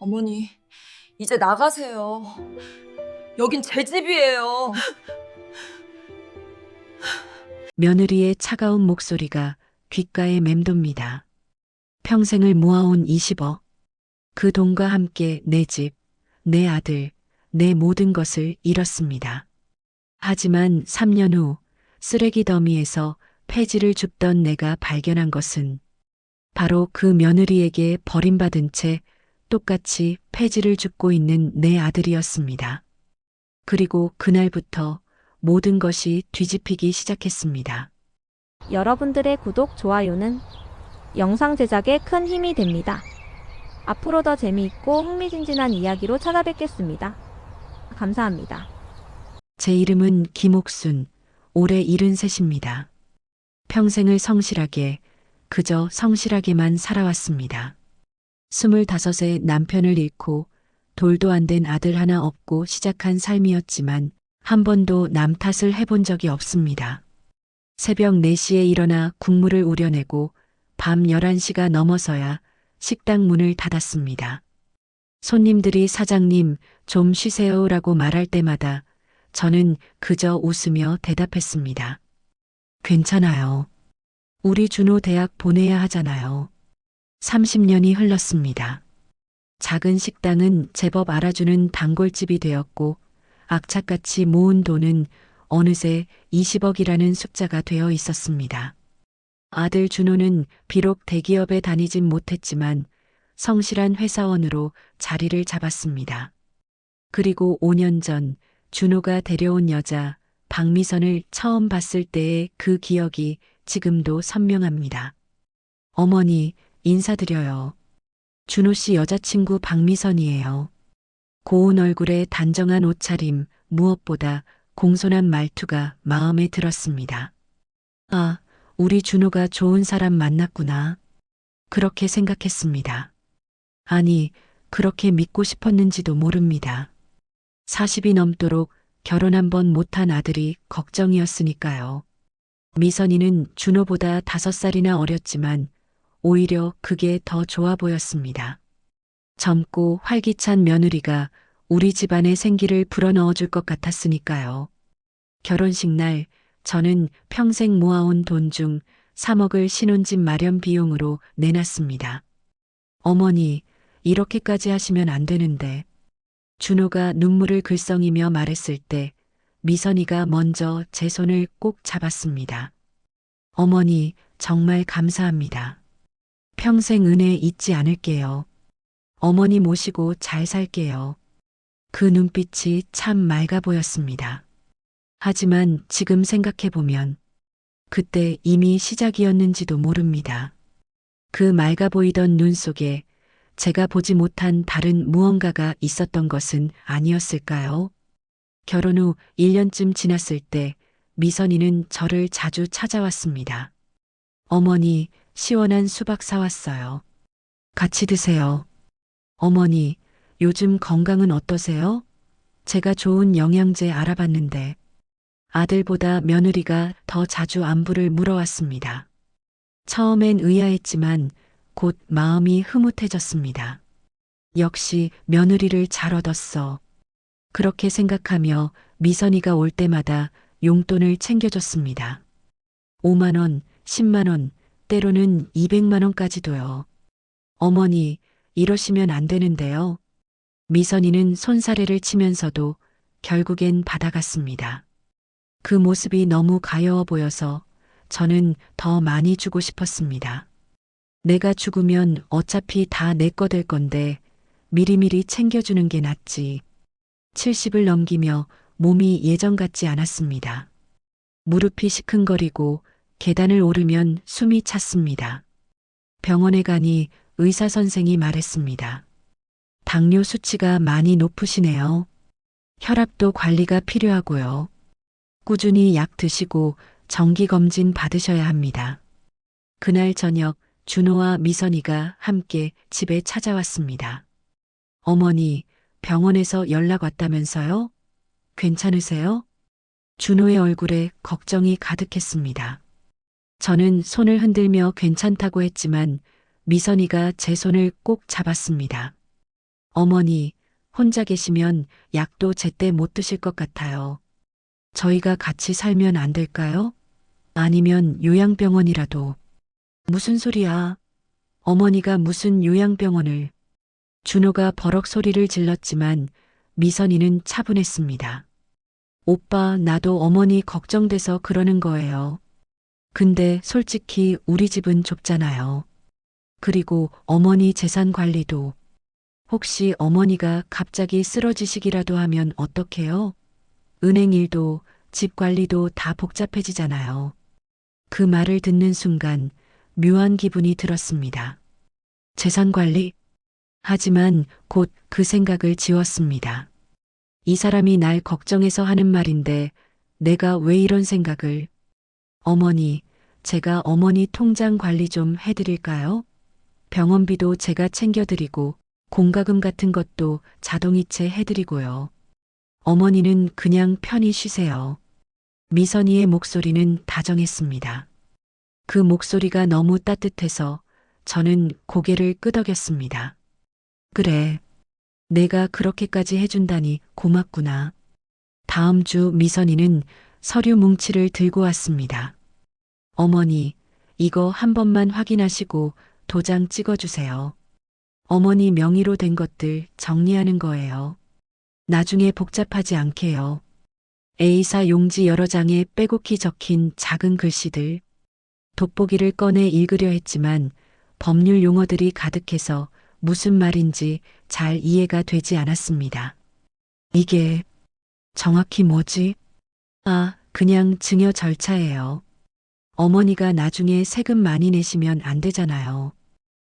어머니, 이제 나가세요. 여긴 제 집이에요. 며느리의 차가운 목소리가 귓가에 맴돕니다. 평생을 모아온 20억. 그 돈과 함께 내 집, 내 아들, 내 모든 것을 잃었습니다. 하지만 3년 후 쓰레기 더미에서 폐지를 줍던 내가 발견한 것은 바로 그 며느리에게 버림받은 채 똑같이 폐지를 줍고 있는 내 아들이었습니다. 그리고 그날부터 모든 것이 뒤집히기 시작했습니다. 여러분들의 구독, 좋아요는 영상 제작에 큰 힘이 됩니다. 앞으로 더 재미있고 흥미진진한 이야기로 찾아뵙겠습니다. 감사합니다. 제 이름은 김옥순, 올해 73입니다. 평생을 성실하게, 그저 성실하게만 살아왔습니다. 25에 남편을 잃고 돌도 안 된 아들 하나 없고 시작한 삶이었지만 한 번도 남 탓을 해본 적이 없습니다. 새벽 4시에 일어나 국물을 우려내고 밤 11시가 넘어서야 식당 문을 닫았습니다. 손님들이 사장님 좀 쉬세요라고 말할 때마다 저는 그저 웃으며 대답했습니다. 괜찮아요. 우리 준호 대학 보내야 하잖아요. 30년이 흘렀습니다. 작은 식당은 제법 알아주는 단골집이 되었고 악착같이 모은 돈은 어느새 20억이라는 숫자가 되어 있었습니다. 아들 준호는 비록 대기업에 다니진 못했지만 성실한 회사원으로 자리를 잡았습니다. 그리고 5년 전 준호가 데려온 여자 박미선을 처음 봤을 때의 그 기억이 지금도 선명합니다. 어머니, 인사드려요. 준호 씨 여자친구 박미선이에요. 고운 얼굴에 단정한 옷차림, 무엇보다 공손한 말투가 마음에 들었습니다. 아, 우리 준호가 좋은 사람 만났구나. 그렇게 생각했습니다. 아니, 그렇게 믿고 싶었는지도 모릅니다. 40이 넘도록 결혼 한 번 못한 아들이 걱정이었으니까요. 미선이는 준호보다 5살이나 어렸지만 오히려 그게 더 좋아 보였습니다. 젊고 활기찬 며느리가 우리 집안의 생기를 불어넣어 줄 것 같았으니까요. 결혼식 날 저는 평생 모아온 돈 중 3억을 신혼집 마련 비용으로 내놨습니다. 어머니, 이렇게까지 하시면 안 되는데. 준호가 눈물을 글썽이며 말했을 때 미선이가 먼저 제 손을 꼭 잡았습니다. 어머니, 정말 감사합니다. 평생 은혜 잊지 않을게요. 어머니 모시고 잘 살게요. 그 눈빛이 참 맑아 보였습니다. 하지만 지금 생각해보면 그때 이미 시작이었는지도 모릅니다. 그 맑아 보이던 눈 속에 제가 보지 못한 다른 무언가가 있었던 것은 아니었을까요? 결혼 후 1년쯤 지났을 때 미선이는 저를 자주 찾아왔습니다. 어머니, 시원한 수박 사왔어요. 같이 드세요. 어머니, 요즘 건강은 어떠세요? 제가 좋은 영양제 알아봤는데 아들보다 며느리가 더 자주 안부를 물어왔습니다. 처음엔 의아했지만 곧 마음이 흐뭇해졌습니다. 역시 며느리를 잘 얻었어. 그렇게 생각하며 미선이가 올 때마다 용돈을 챙겨줬습니다. 5만 원, 10만 원, 때로는 200만 원까지도요. 어머니, 이러시면 안 되는데요. 미선이는 손사래를 치면서도 결국엔 받아갔습니다. 그 모습이 너무 가여워 보여서 저는 더 많이 주고 싶었습니다. 내가 죽으면 어차피 다 내 거 될 건데 미리미리 챙겨주는 게 낫지. 70을 넘기며 몸이 예전 같지 않았습니다. 무릎이 시큰거리고 계단을 오르면 숨이 찼습니다. 병원에 가니 의사 선생이 말했습니다. 당뇨 수치가 많이 높으시네요. 혈압도 관리가 필요하고요. 꾸준히 약 드시고 정기검진 받으셔야 합니다. 그날 저녁 준호와 미선이가 함께 집에 찾아왔습니다. 어머니, 병원에서 연락 왔다면서요? 괜찮으세요? 준호의 얼굴에 걱정이 가득했습니다. 저는 손을 흔들며 괜찮다고 했지만 미선이가 제 손을 꼭 잡았습니다. 어머니, 혼자 계시면 약도 제때 못 드실 것 같아요. 저희가 같이 살면 안 될까요? 아니면 요양병원이라도. 무슨 소리야? 어머니가 무슨 요양병원을. 준호가 버럭 소리를 질렀지만 미선이는 차분했습니다. 오빠, 나도 어머니 걱정돼서 그러는 거예요. 근데 솔직히 우리 집은 좁잖아요. 그리고 어머니 재산 관리도. 혹시 어머니가 갑자기 쓰러지시기라도 하면 어떡해요? 은행 일도 집 관리도 다 복잡해지잖아요. 그 말을 듣는 순간 묘한 기분이 들었습니다. 재산 관리? 하지만 곧 그 생각을 지웠습니다. 이 사람이 날 걱정해서 하는 말인데 내가 왜 이런 생각을. 어머니, 제가 어머니 통장 관리 좀 해드릴까요? 병원비도 제가 챙겨드리고 공과금 같은 것도 자동이체 해드리고요. 어머니는 그냥 편히 쉬세요. 미선이의 목소리는 다정했습니다. 그 목소리가 너무 따뜻해서 저는 고개를 끄덕였습니다. 그래. 내가 그렇게까지 해준다니 고맙구나. 다음 주 미선이는 서류 뭉치를 들고 왔습니다. 어머니, 이거 한 번만 확인하시고 도장 찍어주세요. 어머니 명의로 된 것들 정리하는 거예요. 나중에 복잡하지 않게요. A사 용지 여러 장에 빼곡히 적힌 작은 글씨들. 돋보기를 꺼내 읽으려 했지만 법률 용어들이 가득해서 무슨 말인지 잘 이해가 되지 않았습니다. 이게 정확히 뭐지? 아, 그냥 증여 절차예요. 어머니가 나중에 세금 많이 내시면 안 되잖아요.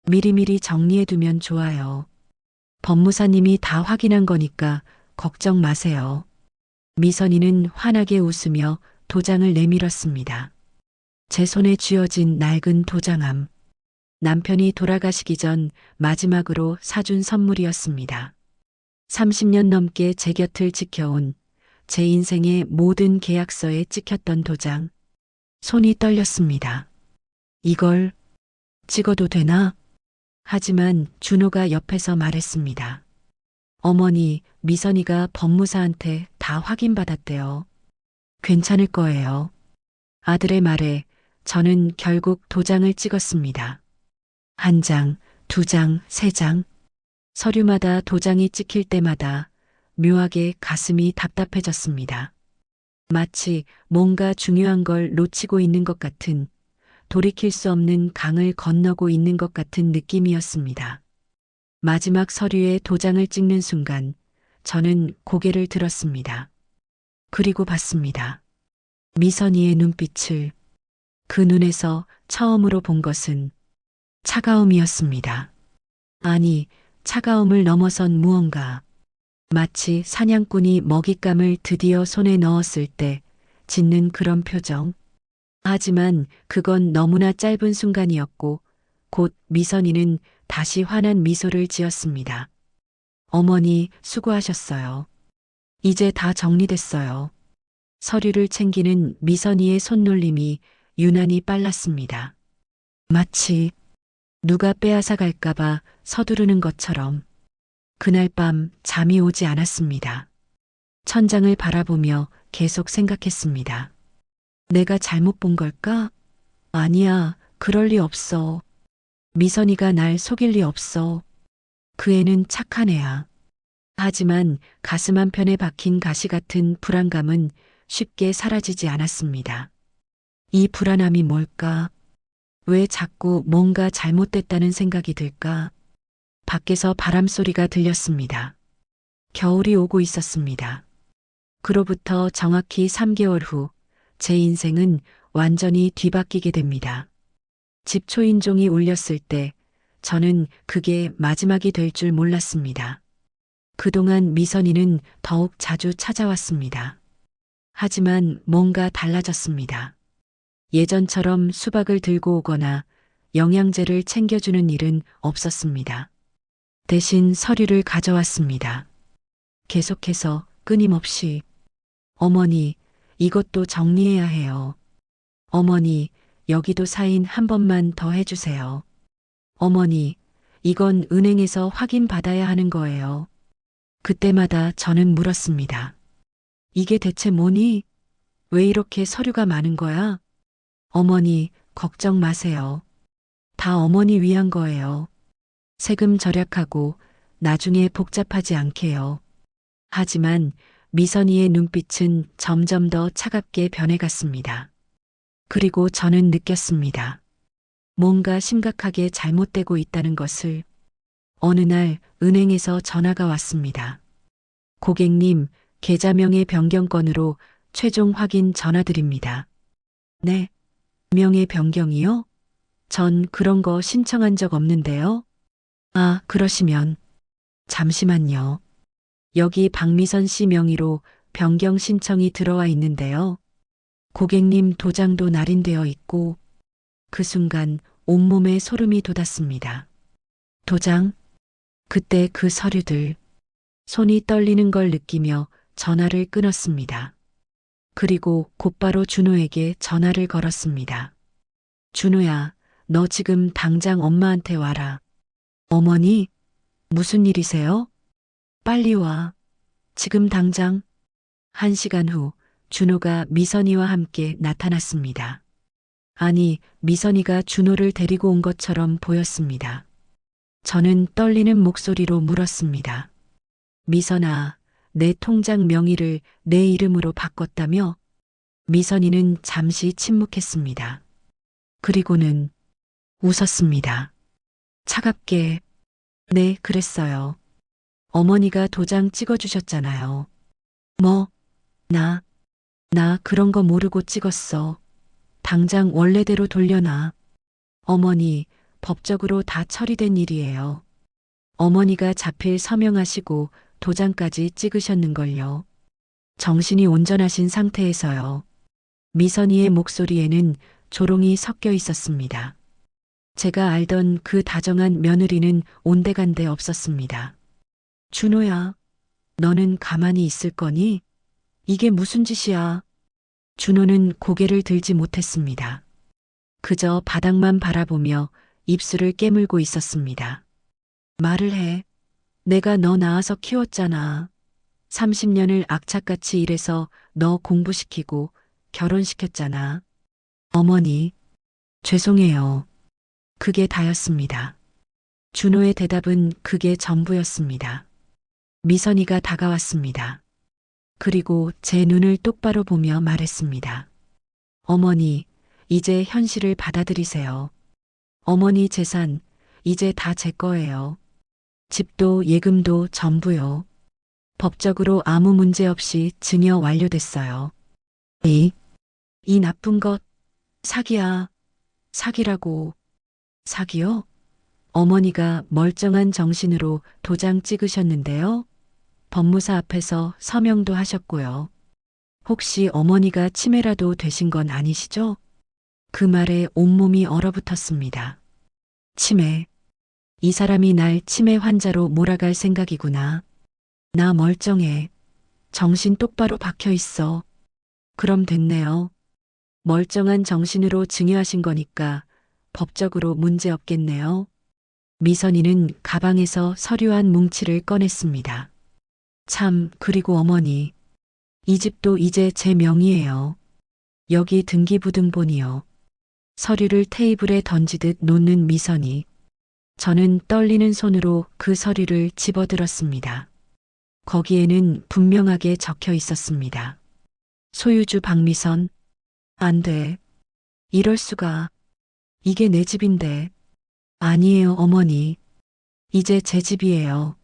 미리미리 정리해두면 좋아요. 법무사님이 다 확인한 거니까 걱정 마세요. 미선이는 환하게 웃으며 도장을 내밀었습니다. 제 손에 쥐어진 낡은 도장함. 남편이 돌아가시기 전 마지막으로 사준 선물이었습니다. 30년 넘게 제 곁을 지켜온 제 인생의 모든 계약서에 찍혔던 도장. 손이 떨렸습니다. 이걸 찍어도 되나? 하지만 준호가 옆에서 말했습니다. 어머니, 미선이가 법무사한테 다 확인받았대요. 괜찮을 거예요. 아들의 말에 저는 결국 도장을 찍었습니다. 1장, 2장, 3장. 서류마다 도장이 찍힐 때마다 묘하게 가슴이 답답해졌습니다. 마치 뭔가 중요한 걸 놓치고 있는 것 같은, 돌이킬 수 없는 강을 건너고 있는 것 같은 느낌이었습니다. 마지막 서류에 도장을 찍는 순간 저는 고개를 들었습니다. 그리고 봤습니다. 미선이의 눈빛을. 그 눈에서 처음으로 본 것은 차가움이었습니다. 아니, 차가움을 넘어선 무언가. 마치 사냥꾼이 먹잇감을 드디어 손에 넣었을 때 짓는 그런 표정. 하지만 그건 너무나 짧은 순간이었고 곧 미선이는 다시 환한 미소를 지었습니다. 어머니, 수고하셨어요. 이제 다 정리됐어요. 서류를 챙기는 미선이의 손놀림이 유난히 빨랐습니다. 마치 누가 빼앗아 갈까봐 서두르는 것처럼. 그날 밤 잠이 오지 않았습니다. 천장을 바라보며 계속 생각했습니다. 내가 잘못 본 걸까? 아니야, 그럴 리 없어. 미선이가 날 속일 리 없어. 그 애는 착한 애야. 하지만 가슴 한편에 박힌 가시 같은 불안감은 쉽게 사라지지 않았습니다. 이 불안함이 뭘까? 왜 자꾸 뭔가 잘못됐다는 생각이 들까? 밖에서 바람 소리가 들렸습니다. 겨울이 오고 있었습니다. 그로부터 정확히 3개월 후 제 인생은 완전히 뒤바뀌게 됩니다. 집 초인종이 울렸을 때 저는 그게 마지막이 될 줄 몰랐습니다. 그동안 미선이는 더욱 자주 찾아왔습니다. 하지만 뭔가 달라졌습니다. 예전처럼 수박을 들고 오거나 영양제를 챙겨주는 일은 없었습니다. 대신 서류를 가져왔습니다. 계속해서 끊임없이. 어머니, 이것도 정리해야 해요. 어머니, 여기도 사인 한 번만 더 해주세요. 어머니, 이건 은행에서 확인받아야 하는 거예요. 그때마다 저는 물었습니다. 이게 대체 뭐니? 왜 이렇게 서류가 많은 거야? 어머니, 걱정 마세요. 다 어머니 위한 거예요. 세금 절약하고 나중에 복잡하지 않게요. 하지만 미선이의 눈빛은 점점 더 차갑게 변해갔습니다. 그리고 저는 느꼈습니다. 뭔가 심각하게 잘못되고 있다는 것을. 어느 날 은행에서 전화가 왔습니다. 고객님, 계좌명의 변경 건으로 최종 확인 전화드립니다. 네. 명의 변경이요? 전 그런 거 신청한 적 없는데요. 아, 그러시면. 잠시만요. 여기 박미선 씨 명의로 변경 신청이 들어와 있는데요. 고객님 도장도 날인되어 있고, 그 순간 온몸에 소름이 돋았습니다. 도장? 그때 그 서류들. 손이 떨리는 걸 느끼며 전화를 끊었습니다. 그리고 곧바로 준호에게 전화를 걸었습니다. 준호야, 너 지금 당장 엄마한테 와라. 어머니? 무슨 일이세요? 빨리 와. 지금 당장. 1시간 후 준호가 미선이와 함께 나타났습니다. 아니, 미선이가 준호를 데리고 온 것처럼 보였습니다. 저는 떨리는 목소리로 물었습니다. 미선아, 내 통장 명의를 내 이름으로 바꿨다며? 미선이는 잠시 침묵했습니다. 그리고는 웃었습니다. 차갑게. 네, 그랬어요. 어머니가 도장 찍어주셨잖아요. 뭐? 나 그런 거 모르고 찍었어. 당장 원래대로 돌려놔. 어머니, 법적으로 다 처리된 일이에요. 어머니가 자필 서명하시고 도장까지 찍으셨는걸요. 정신이 온전하신 상태에서요. 미선이의 목소리에는 조롱이 섞여 있었습니다. 제가 알던 그 다정한 며느리는 온데간데 없었습니다. 준호야, 너는 가만히 있을 거니? 이게 무슨 짓이야? 준호는 고개를 들지 못했습니다. 그저 바닥만 바라보며 입술을 깨물고 있었습니다. 말을 해. 내가 너 낳아서 키웠잖아. 30년을 악착같이 일해서 너 공부시키고 결혼시켰잖아. 어머니, 죄송해요. 그게 다였습니다. 준호의 대답은 그게 전부였습니다. 미선이가 다가왔습니다. 그리고 제 눈을 똑바로 보며 말했습니다. 어머니, 이제 현실을 받아들이세요. 어머니 재산, 이제 다 제 거예요. 집도 예금도 전부요. 법적으로 아무 문제 없이 증여 완료됐어요. 이 나쁜 것, 사기야. 사기라고. 사기요? 어머니가 멀쩡한 정신으로 도장 찍으셨는데요. 법무사 앞에서 서명도 하셨고요. 혹시 어머니가 치매라도 되신 건 아니시죠? 그 말에 온몸이 얼어붙었습니다. 치매. 이 사람이 날 치매 환자로 몰아갈 생각이구나. 나 멀쩡해. 정신 똑바로 박혀 있어. 그럼 됐네요. 멀쩡한 정신으로 증여하신 거니까 법적으로 문제 없겠네요. 미선이는 가방에서 서류 한 뭉치를 꺼냈습니다. 참, 그리고 어머니. 이 집도 이제 제 명의예요. 여기 등기부등본이요. 서류를 테이블에 던지듯 놓는 미선이. 저는 떨리는 손으로 그 서류를 집어들었습니다. 거기에는 분명하게 적혀 있었습니다. 소유주 박미선. 안 돼. 이럴 수가. 이게 내 집인데. 아니에요, 어머니. 이제 제 집이에요.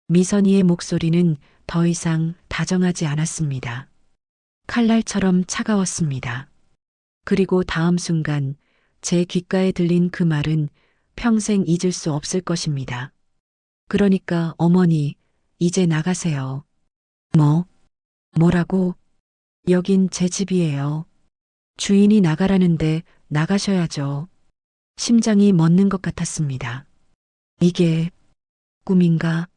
미선이의 목소리는 더 이상 다정하지 않았습니다. 칼날처럼 차가웠습니다. 그리고 다음 순간 제 귓가에 들린 그 말은 평생 잊을 수 없을 것입니다. 그러니까 어머니, 이제 나가세요. 뭐라고? 여긴 제 집이에요. 주인이 나가라는데 나가셔야죠. 심장이 멎는 것 같았습니다. 이게 꿈인가?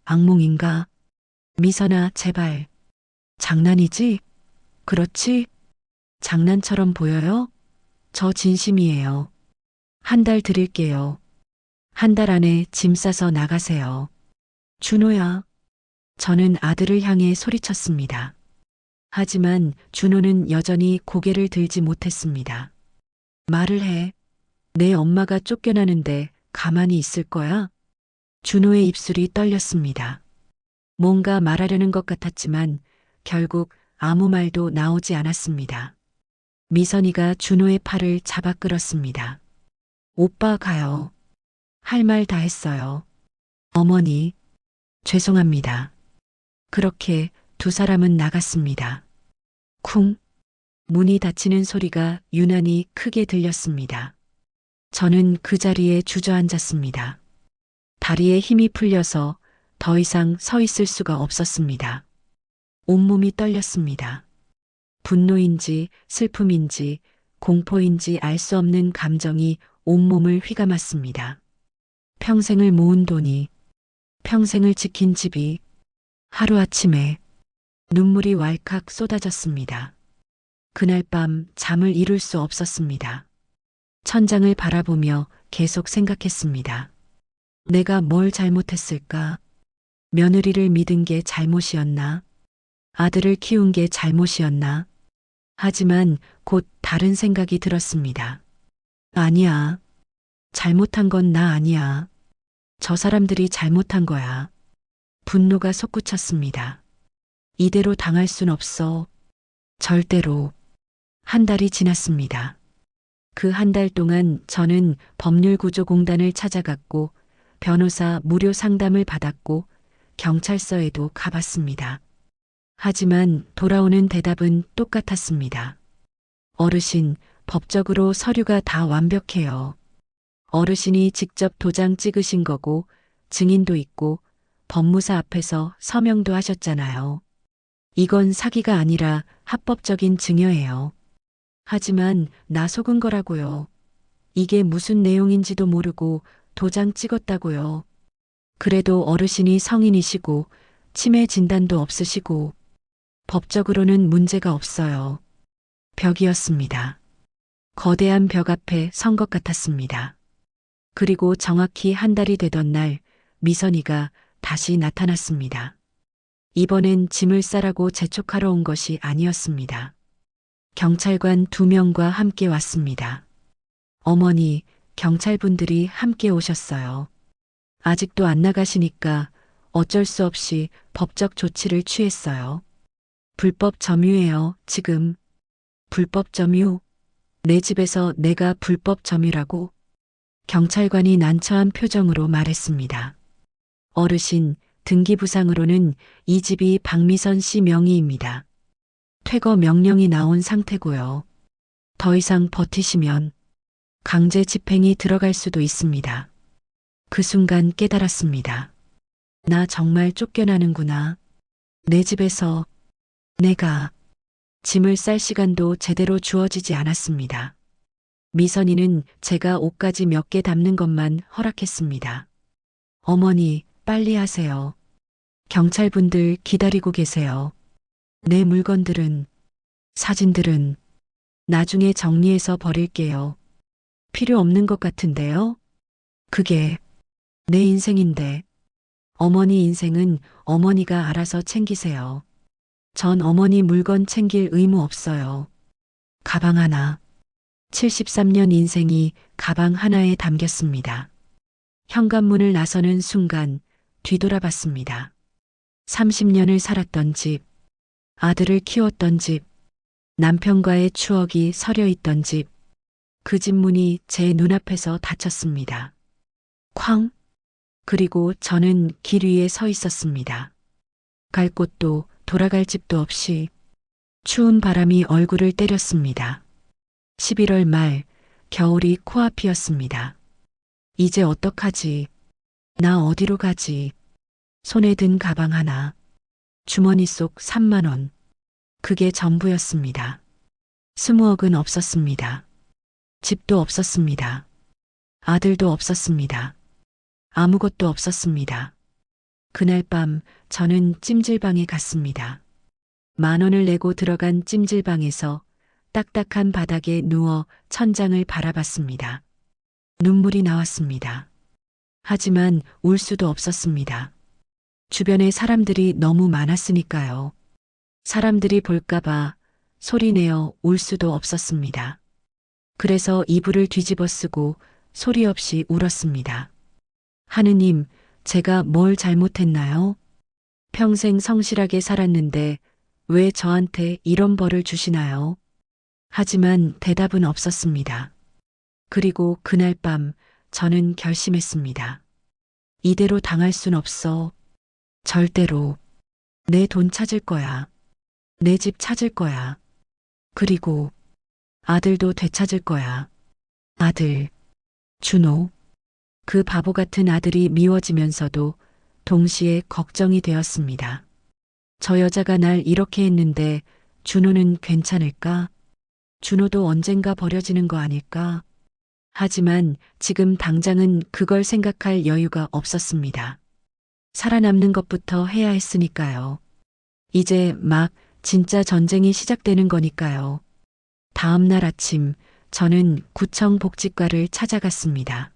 악몽인가? 미선아, 제발. 장난이지? 그렇지? 장난처럼 보여요? 저 진심이에요. 1달 드릴게요. 한 달 안에 짐 싸서 나가세요. 준호야. 저는 아들을 향해 소리쳤습니다. 하지만 준호는 여전히 고개를 들지 못했습니다. 말을 해. 내 엄마가 쫓겨나는데 가만히 있을 거야? 준호의 입술이 떨렸습니다. 뭔가 말하려는 것 같았지만 결국 아무 말도 나오지 않았습니다. 미선이가 준호의 팔을 잡아 끌었습니다. 오빠 가요. 할 말 다 했어요. 어머니, 죄송합니다. 그렇게 두 사람은 나갔습니다. 쿵! 문이 닫히는 소리가 유난히 크게 들렸습니다. 저는 그 자리에 주저앉았습니다. 다리에 힘이 풀려서 더 이상 서 있을 수가 없었습니다. 온몸이 떨렸습니다. 분노인지 슬픔인지 공포인지 알 수 없는 감정이 온몸을 휘감았습니다. 평생을 모은 돈이, 평생을 지킨 집이 하루아침에 눈물이 왈칵 쏟아졌습니다. 그날 밤 잠을 이룰 수 없었습니다. 천장을 바라보며 계속 생각했습니다. 내가 뭘 잘못했을까? 며느리를 믿은 게 잘못이었나? 아들을 키운 게 잘못이었나? 하지만 곧 다른 생각이 들었습니다. 아니야. 잘못한 건 나 아니야. 저 사람들이 잘못한 거야. 분노가 솟구쳤습니다. 이대로 당할 순 없어. 절대로. 한 달이 지났습니다. 그 한 달 동안 저는 법률구조공단을 찾아갔고 변호사 무료 상담을 받았고 경찰서에도 가봤습니다. 하지만 돌아오는 대답은 똑같았습니다. 어르신, 법적으로 서류가 다 완벽해요. 어르신이 직접 도장 찍으신 거고 증인도 있고 법무사 앞에서 서명도 하셨잖아요. 이건 사기가 아니라 합법적인 증여예요. 하지만 나 속은 거라고요. 이게 무슨 내용인지도 모르고 도장 찍었다고요. 그래도 어르신이 성인이시고 치매 진단도 없으시고 법적으로는 문제가 없어요. 벽이었습니다. 거대한 벽 앞에 선 것 같았습니다. 그리고 정확히 한 달이 되던 날 미선이가 다시 나타났습니다. 이번엔 짐을 싸라고 재촉하러 온 것이 아니었습니다. 경찰관 2명과 함께 왔습니다. 어머니, 경찰분들이 함께 오셨어요. 아직도 안 나가시니까 어쩔 수 없이 법적 조치를 취했어요. 불법 점유예요, 지금. 불법 점유? 내 집에서 내가 불법 점유라고? 경찰관이 난처한 표정으로 말했습니다. 어르신, 등기부상으로는 이 집이 박미선 씨 명의입니다. 퇴거 명령이 나온 상태고요. 더 이상 버티시면 강제 집행이 들어갈 수도 있습니다. 그 순간 깨달았습니다. 나 정말 쫓겨나는구나. 내 집에서 내가 짐을 쌀 시간도 제대로 주어지지 않았습니다. 미선이는 제가 옷가지 몇 개 담는 것만 허락했습니다. 어머니, 빨리 하세요. 경찰분들 기다리고 계세요. 내 물건들은, 사진들은 나중에 정리해서 버릴게요. 필요 없는 것 같은데요? 그게 내 인생인데. 어머니 인생은 어머니가 알아서 챙기세요. 전 어머니 물건 챙길 의무 없어요. 가방 하나. 73년 인생이 가방 하나에 담겼습니다. 현관문을 나서는 순간 뒤돌아봤습니다. 30년을 살았던 집, 아들을 키웠던 집, 남편과의 추억이 서려 있던 집, 그 집 문이 제 눈앞에서 닫혔습니다. 쾅! 그리고 저는 길 위에 서 있었습니다. 갈 곳도 돌아갈 집도 없이 추운 바람이 얼굴을 때렸습니다. 11월 말 겨울이 코앞이었습니다. 이제 어떡하지? 나 어디로 가지? 손에 든 가방 하나, 주머니 속 3만 원. 그게 전부였습니다. 20억은 없었습니다. 집도 없었습니다. 아들도 없었습니다. 아무것도 없었습니다. 그날 밤 저는 찜질방에 갔습니다. 10,000원을 내고 들어간 찜질방에서 딱딱한 바닥에 누워 천장을 바라봤습니다. 눈물이 나왔습니다. 하지만 울 수도 없었습니다. 주변에 사람들이 너무 많았으니까요. 사람들이 볼까봐 소리내어 울 수도 없었습니다. 그래서 이불을 뒤집어 쓰고 소리 없이 울었습니다. 하느님, 제가 뭘 잘못했나요? 평생 성실하게 살았는데 왜 저한테 이런 벌을 주시나요? 하지만 대답은 없었습니다. 그리고 그날 밤 저는 결심했습니다. 이대로 당할 순 없어. 절대로. 내 돈 찾을 거야. 내 집 찾을 거야. 그리고 아들도 되찾을 거야. 아들. 준호. 그 바보 같은 아들이 미워지면서도 동시에 걱정이 되었습니다. 저 여자가 날 이렇게 했는데 준호는 괜찮을까? 준호도 언젠가 버려지는 거 아닐까? 하지만 지금 당장은 그걸 생각할 여유가 없었습니다. 살아남는 것부터 해야 했으니까요. 이제 막 진짜 전쟁이 시작되는 거니까요. 다음 날 아침 저는 구청 복지과를 찾아갔습니다.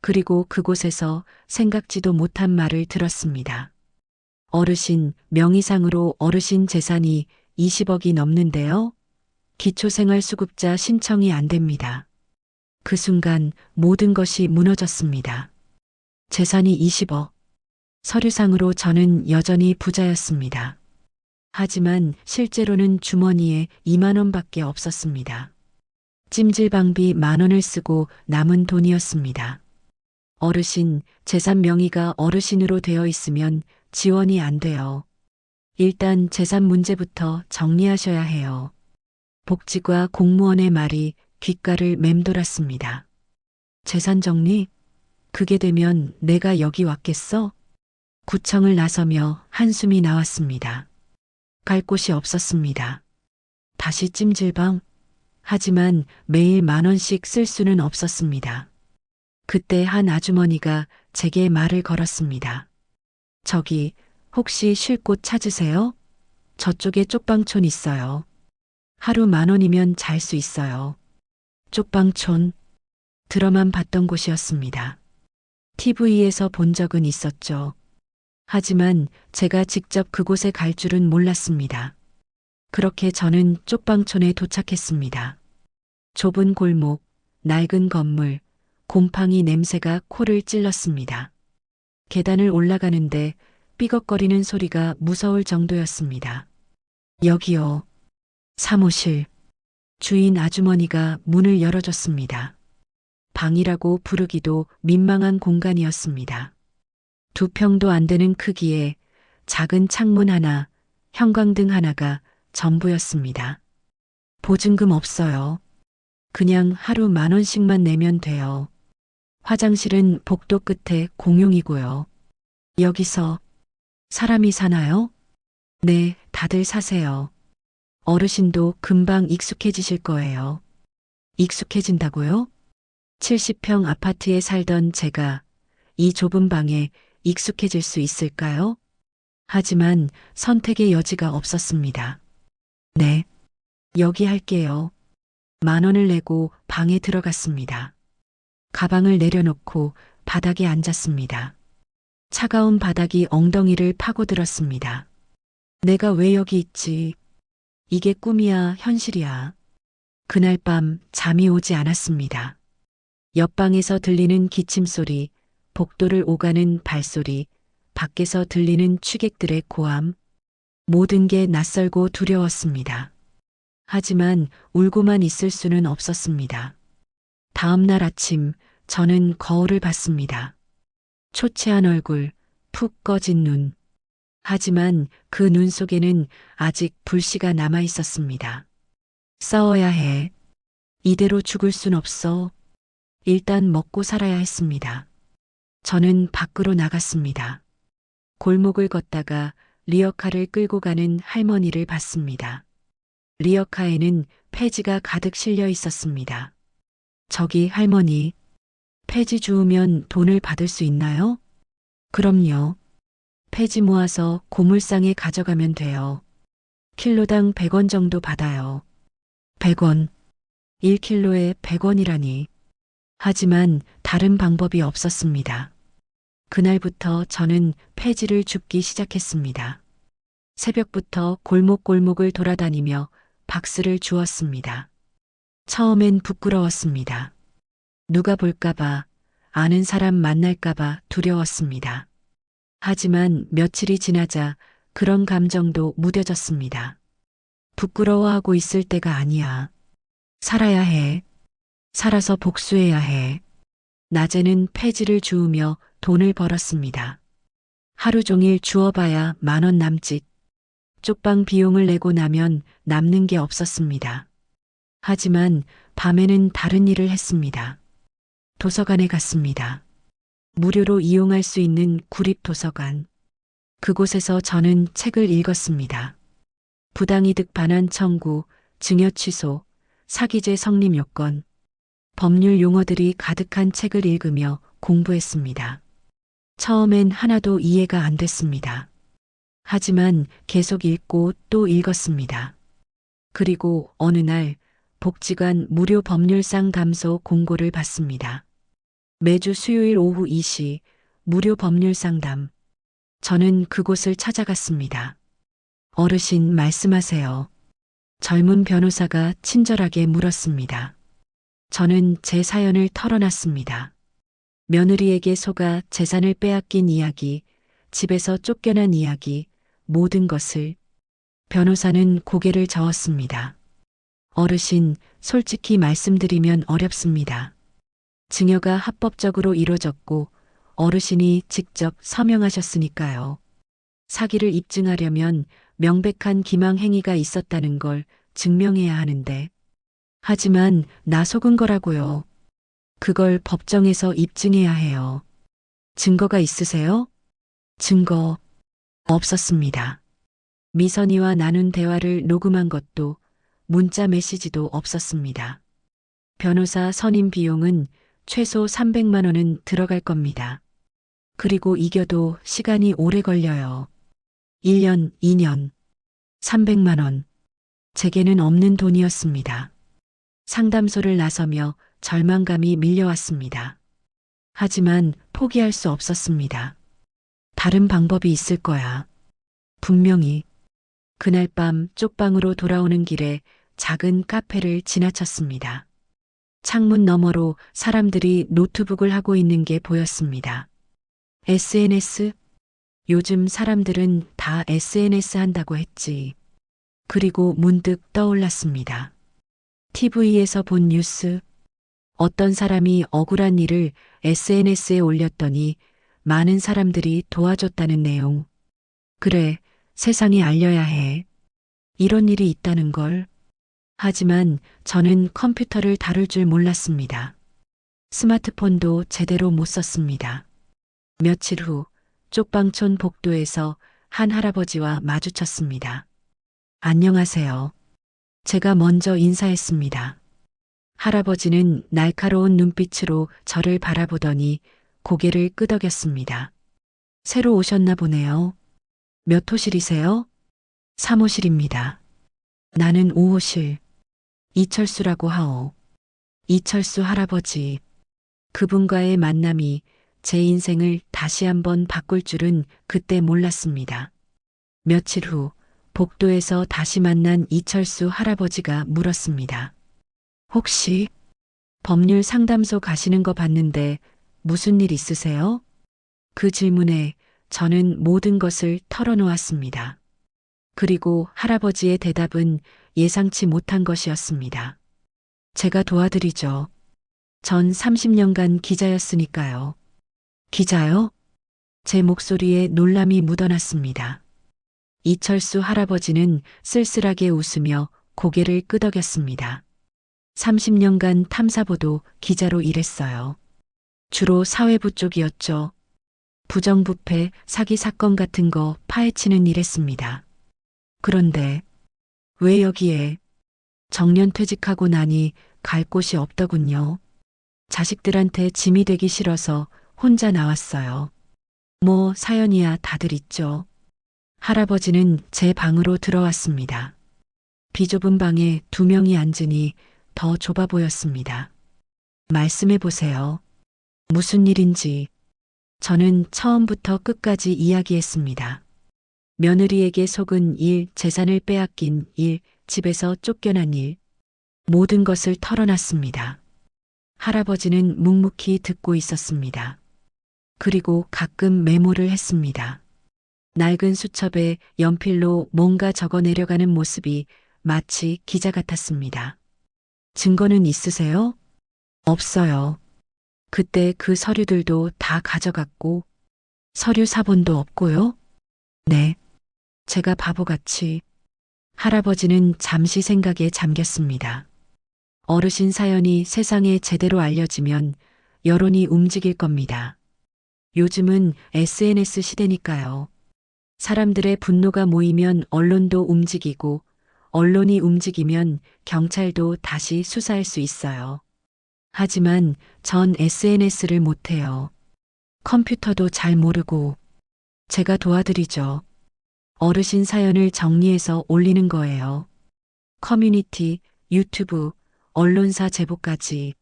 그리고 그곳에서 생각지도 못한 말을 들었습니다. 어르신, 명의상으로 어르신 재산이 20억이 넘는데요. 기초생활수급자 신청이 안 됩니다. 그 순간 모든 것이 무너졌습니다. 재산이 20억. 서류상으로 저는 여전히 부자였습니다. 하지만 실제로는 주머니에 2만 원밖에 없었습니다. 찜질방비 10,000원을 쓰고 남은 돈이었습니다. 어르신, 재산 명의가 어르신으로 되어 있으면 지원이 안 돼요. 일단 재산 문제부터 정리하셔야 해요. 복지과 공무원의 말이 귓가를 맴돌았습니다. 재산 정리? 그게 되면 내가 여기 왔겠어? 구청을 나서며 한숨이 나왔습니다. 갈 곳이 없었습니다. 다시 찜질방? 하지만 매일 10,000원씩 쓸 수는 없었습니다. 그때 한 아주머니가 제게 말을 걸었습니다. 저기, 혹시 쉴 곳 찾으세요? 저쪽에 쪽방촌 있어요. 하루 10,000원이면 잘 수 있어요. 쪽방촌. 들어만 봤던 곳이었습니다. TV에서 본 적은 있었죠. 하지만 제가 직접 그곳에 갈 줄은 몰랐습니다. 그렇게 저는 쪽방촌에 도착했습니다. 좁은 골목, 낡은 건물, 곰팡이 냄새가 코를 찔렀습니다. 계단을 올라가는데 삐걱거리는 소리가 무서울 정도였습니다. 여기요. 사무실. 주인 아주머니가 문을 열어줬습니다. 방이라고 부르기도 민망한 공간이었습니다. 2평도 안 되는 크기의 작은 창문 하나, 형광등 하나가 전부였습니다. 보증금 없어요. 그냥 하루 10,000원씩만 내면 돼요. 화장실은 복도 끝에 공용이고요. 여기서 사람이 사나요? 네, 다들 사세요. 어르신도 금방 익숙해지실 거예요. 익숙해진다고요? 70평 아파트에 살던 제가 이 좁은 방에 익숙해질 수 있을까요? 하지만 선택의 여지가 없었습니다. 네, 여기 할게요. 10,000원을 내고 방에 들어갔습니다. 가방을 내려놓고 바닥에 앉았습니다. 차가운 바닥이 엉덩이를 파고들었습니다. 내가 왜 여기 있지? 이게 꿈이야, 현실이야. 그날 밤 잠이 오지 않았습니다. 옆방에서 들리는 기침소리, 복도를 오가는 발소리, 밖에서 들리는 취객들의 고함, 모든 게 낯설고 두려웠습니다. 하지만 울고만 있을 수는 없었습니다. 다음 날 아침 저는 거울을 봤습니다. 초췌한 얼굴, 푹 꺼진 눈. 하지만 그 눈 속에는 아직 불씨가 남아 있었습니다. 싸워야 해. 이대로 죽을 순 없어. 일단 먹고 살아야 했습니다. 저는 밖으로 나갔습니다. 골목을 걷다가 리어카를 끌고 가는 할머니를 봤습니다. 리어카에는 폐지가 가득 실려 있었습니다. 저기 할머니, 폐지 주우면 돈을 받을 수 있나요? 그럼요. 폐지 모아서 고물상에 가져가면 돼요. 킬로당 100원 정도 받아요. 100원. 1킬로에 100원이라니. 하지만 다른 방법이 없었습니다. 그날부터 저는 폐지를 줍기 시작했습니다. 새벽부터 골목골목을 돌아다니며 박스를 주었습니다. 처음엔 부끄러웠습니다. 누가 볼까봐, 아는 사람 만날까봐 두려웠습니다. 하지만 며칠이 지나자 그런 감정도 무뎌졌습니다. 부끄러워하고 있을 때가 아니야. 살아야 해. 살아서 복수해야 해. 낮에는 폐지를 주우며 돈을 벌었습니다. 하루 종일 주워봐야 10,000원 남짓. 쪽방 비용을 내고 나면 남는 게 없었습니다. 하지만 밤에는 다른 일을 했습니다. 도서관에 갔습니다. 무료로 이용할 수 있는 구립도서관. 그곳에서 저는 책을 읽었습니다. 부당이득 반환 청구, 증여 취소, 사기죄 성립 요건, 법률 용어들이 가득한 책을 읽으며 공부했습니다. 처음엔 하나도 이해가 안 됐습니다. 하지만 계속 읽고 또 읽었습니다. 그리고 어느 날 복지관 무료 법률 상담소 공고를 받습니다. 매주 수요일 오후 2시 무료 법률 상담. 저는 그곳을 찾아갔습니다. 어르신 말씀하세요. 젊은 변호사가 친절하게 물었습니다. 저는 제 사연을 털어놨습니다. 며느리에게 속아 재산을 빼앗긴 이야기, 집에서 쫓겨난 이야기, 모든 것을. 변호사는 고개를 저었습니다. 어르신, 솔직히 말씀드리면 어렵습니다. 증여가 합법적으로 이루어졌고 어르신이 직접 서명하셨으니까요. 사기를 입증하려면 명백한 기망 행위가 있었다는 걸 증명해야 하는데. 하지만 나 속은 거라고요. 그걸 법정에서 입증해야 해요. 증거가 있으세요? 증거 없었습니다. 미선이와 나눈 대화를 녹음한 것도 문자 메시지도 없었습니다. 변호사 선임 비용은 최소 300만 원은 들어갈 겁니다. 그리고 이겨도 시간이 오래 걸려요. 1년, 2년, 300만 원. 제게는 없는 돈이었습니다. 상담소를 나서며 절망감이 밀려왔습니다. 하지만 포기할 수 없었습니다. 다른 방법이 있을 거야. 분명히. 그날 밤 쪽방으로 돌아오는 길에 작은 카페를 지나쳤습니다. 창문 너머로 사람들이 노트북을 하고 있는 게 보였습니다. SNS? 요즘 사람들은 다 SNS 한다고 했지. 그리고 문득 떠올랐습니다. TV에서 본 뉴스. 어떤 사람이 억울한 일을 SNS에 올렸더니 많은 사람들이 도와줬다는 내용. 그래, 세상에 알려야 해. 이런 일이 있다는 걸. 하지만 저는 컴퓨터를 다룰 줄 몰랐습니다. 스마트폰도 제대로 못 썼습니다. 며칠 후 쪽방촌 복도에서 한 할아버지와 마주쳤습니다. 안녕하세요. 제가 먼저 인사했습니다. 할아버지는 날카로운 눈빛으로 저를 바라보더니 고개를 끄덕였습니다. 새로 오셨나 보네요. 몇 호실이세요? 3호실입니다. 나는 5호실. 이철수라고 하오. 이철수 할아버지. 그분과의 만남이 제 인생을 다시 한번 바꿀 줄은 그때 몰랐습니다. 며칠 후 복도에서 다시 만난 이철수 할아버지가 물었습니다. 혹시 법률 상담소 가시는 거 봤는데 무슨 일 있으세요? 그 질문에 저는 모든 것을 털어놓았습니다. 그리고 할아버지의 대답은 예상치 못한 것이었습니다. 제가 도와드리죠. 전 30년간 기자였으니까요. 기자요? 제 목소리에 놀람이 묻어났습니다. 이철수 할아버지는 쓸쓸하게 웃으며 고개를 끄덕였습니다. 30년간 탐사보도 기자로 일했어요. 주로 사회부 쪽이었죠. 부정부패, 사기 사건 같은 거 파헤치는 일 했습니다. 그런데 왜 여기에? 정년 퇴직하고 나니 갈 곳이 없더군요. 자식들한테 짐이 되기 싫어서 혼자 나왔어요. 뭐 사연이야 다들 있죠. 할아버지는 제 방으로 들어왔습니다. 비좁은 방에 2명이 앉으니 더 좁아 보였습니다. 말씀해 보세요. 무슨 일인지. 저는 처음부터 끝까지 이야기했습니다. 며느리에게 속은 일, 재산을 빼앗긴 일, 집에서 쫓겨난 일, 모든 것을 털어놨습니다. 할아버지는 묵묵히 듣고 있었습니다. 그리고 가끔 메모를 했습니다. 낡은 수첩에 연필로 뭔가 적어 내려가는 모습이 마치 기자 같았습니다. 증거는 있으세요? 없어요. 그때 그 서류들도 다 가져갔고, 서류 사본도 없고요? 네. 제가 바보같이. 할아버지는 잠시 생각에 잠겼습니다. 어르신 사연이 세상에 제대로 알려지면 여론이 움직일 겁니다. 요즘은 SNS 시대니까요. 사람들의 분노가 모이면 언론도 움직이고, 언론이 움직이면 경찰도 다시 수사할 수 있어요. 하지만 전 SNS를 못해요. 컴퓨터도 잘 모르고. 제가 도와드리죠. 어르신 사연을 정리해서 올리는 거예요. 커뮤니티, 유튜브, 언론사 제보까지.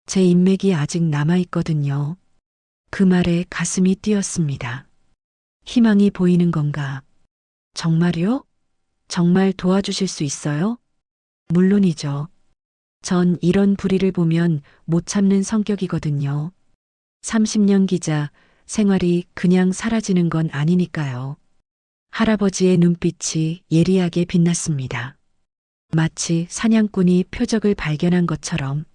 제 인맥이 아직 남아있거든요. 그 말에 가슴이 뛰었습니다. 희망이 보이는 건가? 정말요? 정말 도와주실 수 있어요? 물론이죠. 전 이런 불의를 보면 못 참는 성격이거든요. 30년 기자, 생활이 그냥 사라지는 건 아니니까요. 할아버지의 눈빛이 예리하게 빛났습니다. 마치 사냥꾼이 표적을 발견한 것처럼.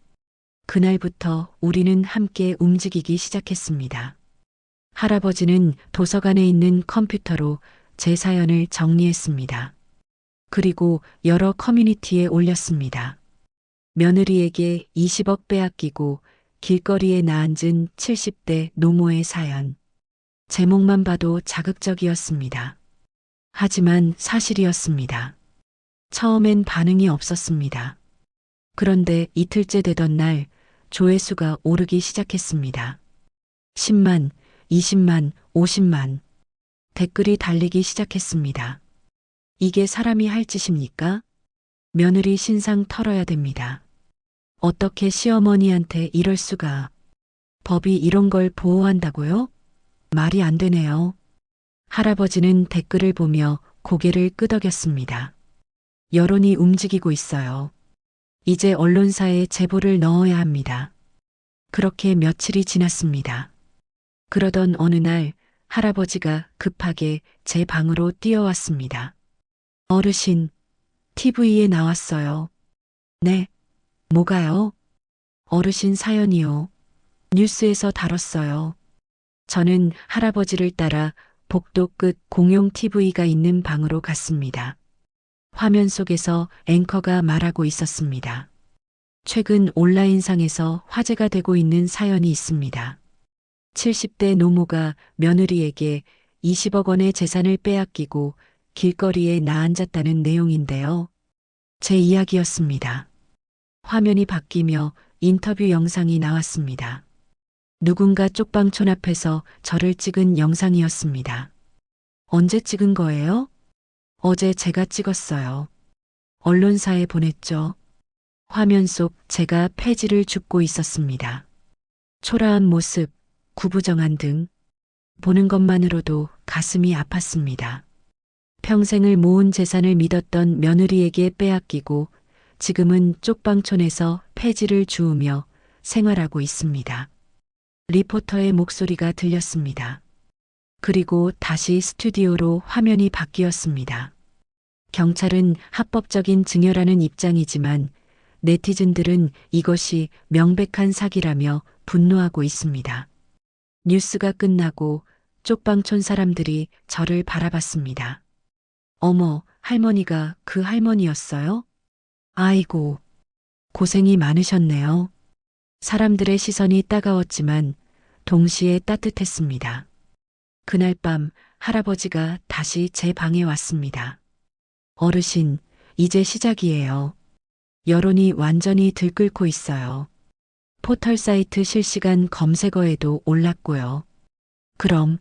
그날부터 우리는 함께 움직이기 시작했습니다. 할아버지는 도서관에 있는 컴퓨터로 제 사연을 정리했습니다. 그리고 여러 커뮤니티에 올렸습니다. 며느리에게 20억 빼앗기고 길거리에 나앉은 70대 노모의 사연. 제목만 봐도 자극적이었습니다. 하지만 사실이었습니다. 처음엔 반응이 없었습니다. 그런데 이틀째 되던 날 조회수가 오르기 시작했습니다. 10만, 20만, 50만. 댓글이 달리기 시작했습니다. 이게 사람이 할 짓입니까? 며느리 신상 털어야 됩니다. 어떻게 시어머니한테 이럴 수가. 법이 이런 걸 보호한다고요? 말이 안 되네요. 할아버지는 댓글을 보며 고개를 끄덕였습니다. 여론이 움직이고 있어요. 이제 언론사에 제보를 넣어야 합니다. 그렇게 며칠이 지났습니다. 그러던 어느 날 할아버지가 급하게 제 방으로 뛰어왔습니다. 어르신, TV에 나왔어요. 네, 뭐가요? 어르신 사연이요. 뉴스에서 다뤘어요. 저는 할아버지를 따라 복도 끝 공용 TV가 있는 방으로 갔습니다. 화면 속에서 앵커가 말하고 있었습니다. 최근 온라인상에서 화제가 되고 있는 사연이 있습니다. 70대 노모가 며느리에게 20억 원의 재산을 빼앗기고 길거리에 나앉았다는 내용인데요. 제 이야기였습니다. 화면이 바뀌며 인터뷰 영상이 나왔습니다. 누군가 쪽방촌 앞에서 저를 찍은 영상이었습니다. 언제 찍은 거예요? 어제 제가 찍었어요. 언론사에 보냈죠. 화면 속 제가 폐지를 줍고 있었습니다. 초라한 모습, 구부정한 등 보는 것만으로도 가슴이 아팠습니다. 평생을 모은 재산을 믿었던 며느리에게 빼앗기고 지금은 쪽방촌에서 폐지를 주우며 생활하고 있습니다. 리포터의 목소리가 들렸습니다. 그리고 다시 스튜디오로 화면이 바뀌었습니다. 경찰은 합법적인 증여라는 입장이지만 네티즌들은 이것이 명백한 사기라며 분노하고 있습니다. 뉴스가 끝나고 쪽방촌 사람들이 저를 바라봤습니다. 어머, 할머니가 그 할머니였어요? 아이고, 고생이 많으셨네요. 사람들의 시선이 따가웠지만 동시에 따뜻했습니다. 그날 밤 할아버지가 다시 제 방에 왔습니다. 어르신, 이제 시작이에요. 여론이 완전히 들끓고 있어요. 포털 사이트 실시간 검색어에도 올랐고요. 그럼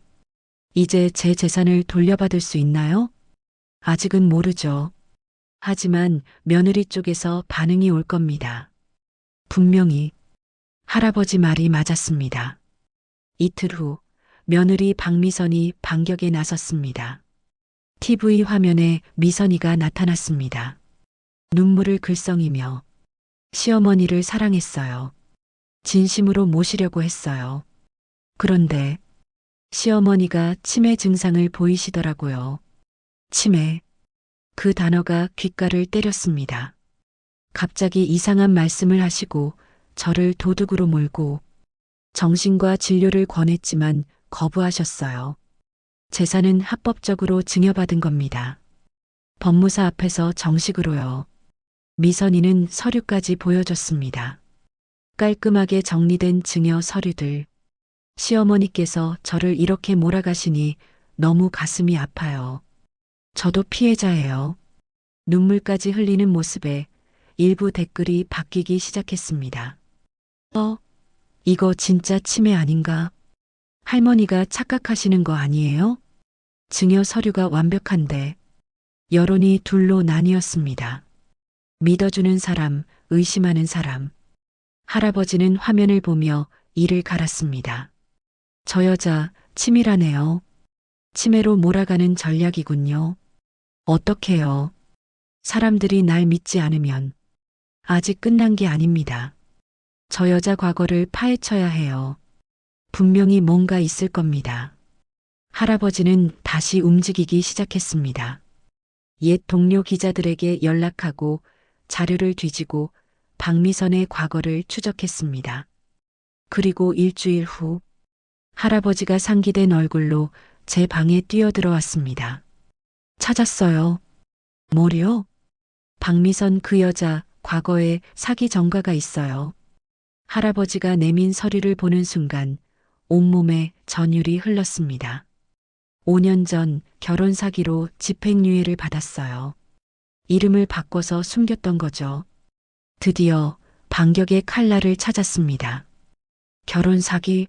이제 제 재산을 돌려받을 수 있나요? 아직은 모르죠. 하지만 며느리 쪽에서 반응이 올 겁니다. 분명히 할아버지 말이 맞았습니다. 이틀 후 며느리 박미선이 반격에 나섰습니다. TV 화면에 미선이가 나타났습니다. 눈물을 글썽이며 시어머니를 사랑했어요. 진심으로 모시려고 했어요. 그런데 시어머니가 치매 증상을 보이시더라고요. 치매. 그 단어가 귓가를 때렸습니다. 갑자기 이상한 말씀을 하시고 저를 도둑으로 몰고 정신과 진료를 권했지만 거부하셨어요. 재산은 합법적으로 증여받은 겁니다. 법무사 앞에서 정식으로요. 미선이는 서류까지 보여줬습니다. 깔끔하게 정리된 증여 서류들. 시어머니께서 저를 이렇게 몰아가시니 너무 가슴이 아파요. 저도 피해자예요. 눈물까지 흘리는 모습에 일부 댓글이 바뀌기 시작했습니다. 이거 진짜 치매 아닌가? 할머니가 착각하시는 거 아니에요? 증여 서류가 완벽한데 여론이 둘로 나뉘었습니다. 믿어주는 사람, 의심하는 사람. 할아버지는 화면을 보며 이를 갈았습니다. 저 여자 치밀하네요. 치매로 몰아가는 전략이군요. 어떡해요? 사람들이 날 믿지 않으면 아직 끝난 게 아닙니다. 저 여자 과거를 파헤쳐야 해요. 분명히 뭔가 있을 겁니다. 할아버지는 다시 움직이기 시작했습니다. 옛 동료 기자들에게 연락하고 자료를 뒤지고 박미선의 과거를 추적했습니다. 그리고 일주일 후 할아버지가 상기된 얼굴로 제 방에 뛰어들어왔습니다. 찾았어요. 뭐요? 박미선 그 여자 과거에 사기 전과가 있어요. 할아버지가 내민 서류를 보는 순간 온몸에 전율이 흘렀습니다. 5년 전 결혼 사기로 집행유예를 받았어요. 이름을 바꿔서 숨겼던 거죠. 드디어 반격의 칼날을 찾았습니다. 결혼 사기?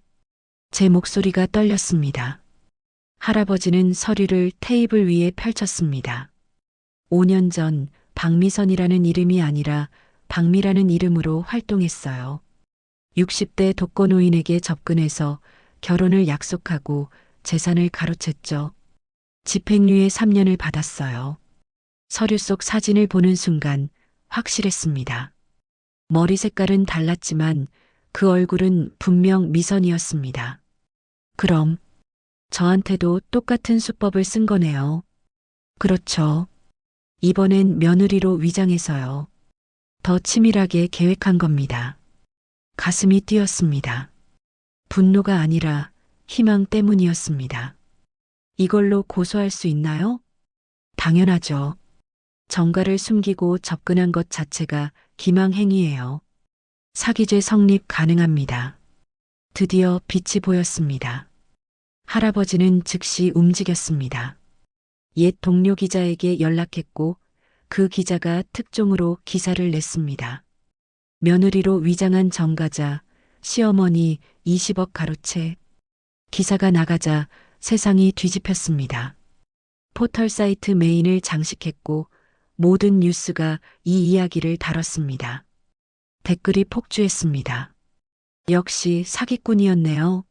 제 목소리가 떨렸습니다. 할아버지는 서류를 테이블 위에 펼쳤습니다. 5년 전 박미선이라는 이름이 아니라 박미라는 이름으로 활동했어요. 60대 독거노인에게 접근해서 결혼을 약속하고 재산을 가로챘죠. 집행유예 3년을 받았어요. 서류 속 사진을 보는 순간 확실했습니다. 머리 색깔은 달랐지만 그 얼굴은 분명 미선이었습니다. 그럼 저한테도 똑같은 수법을 쓴 거네요. 그렇죠. 이번엔 며느리로 위장해서요. 더 치밀하게 계획한 겁니다. 가슴이 뛰었습니다. 분노가 아니라 희망 때문이었습니다. 이걸로 고소할 수 있나요? 당연하죠. 정가를 숨기고 접근한 것 자체가 기망행위예요. 사기죄 성립 가능합니다. 드디어 빛이 보였습니다. 할아버지는 즉시 움직였습니다. 옛 동료 기자에게 연락했고 그 기자가 특종으로 기사를 냈습니다. 며느리로 위장한 정가자, 시어머니 20억 가로채. 기사가 나가자 세상이 뒤집혔습니다. 포털 사이트 메인을 장식했고 모든 뉴스가 이 이야기를 다뤘습니다. 댓글이 폭주했습니다. 역시 사기꾼이었네요.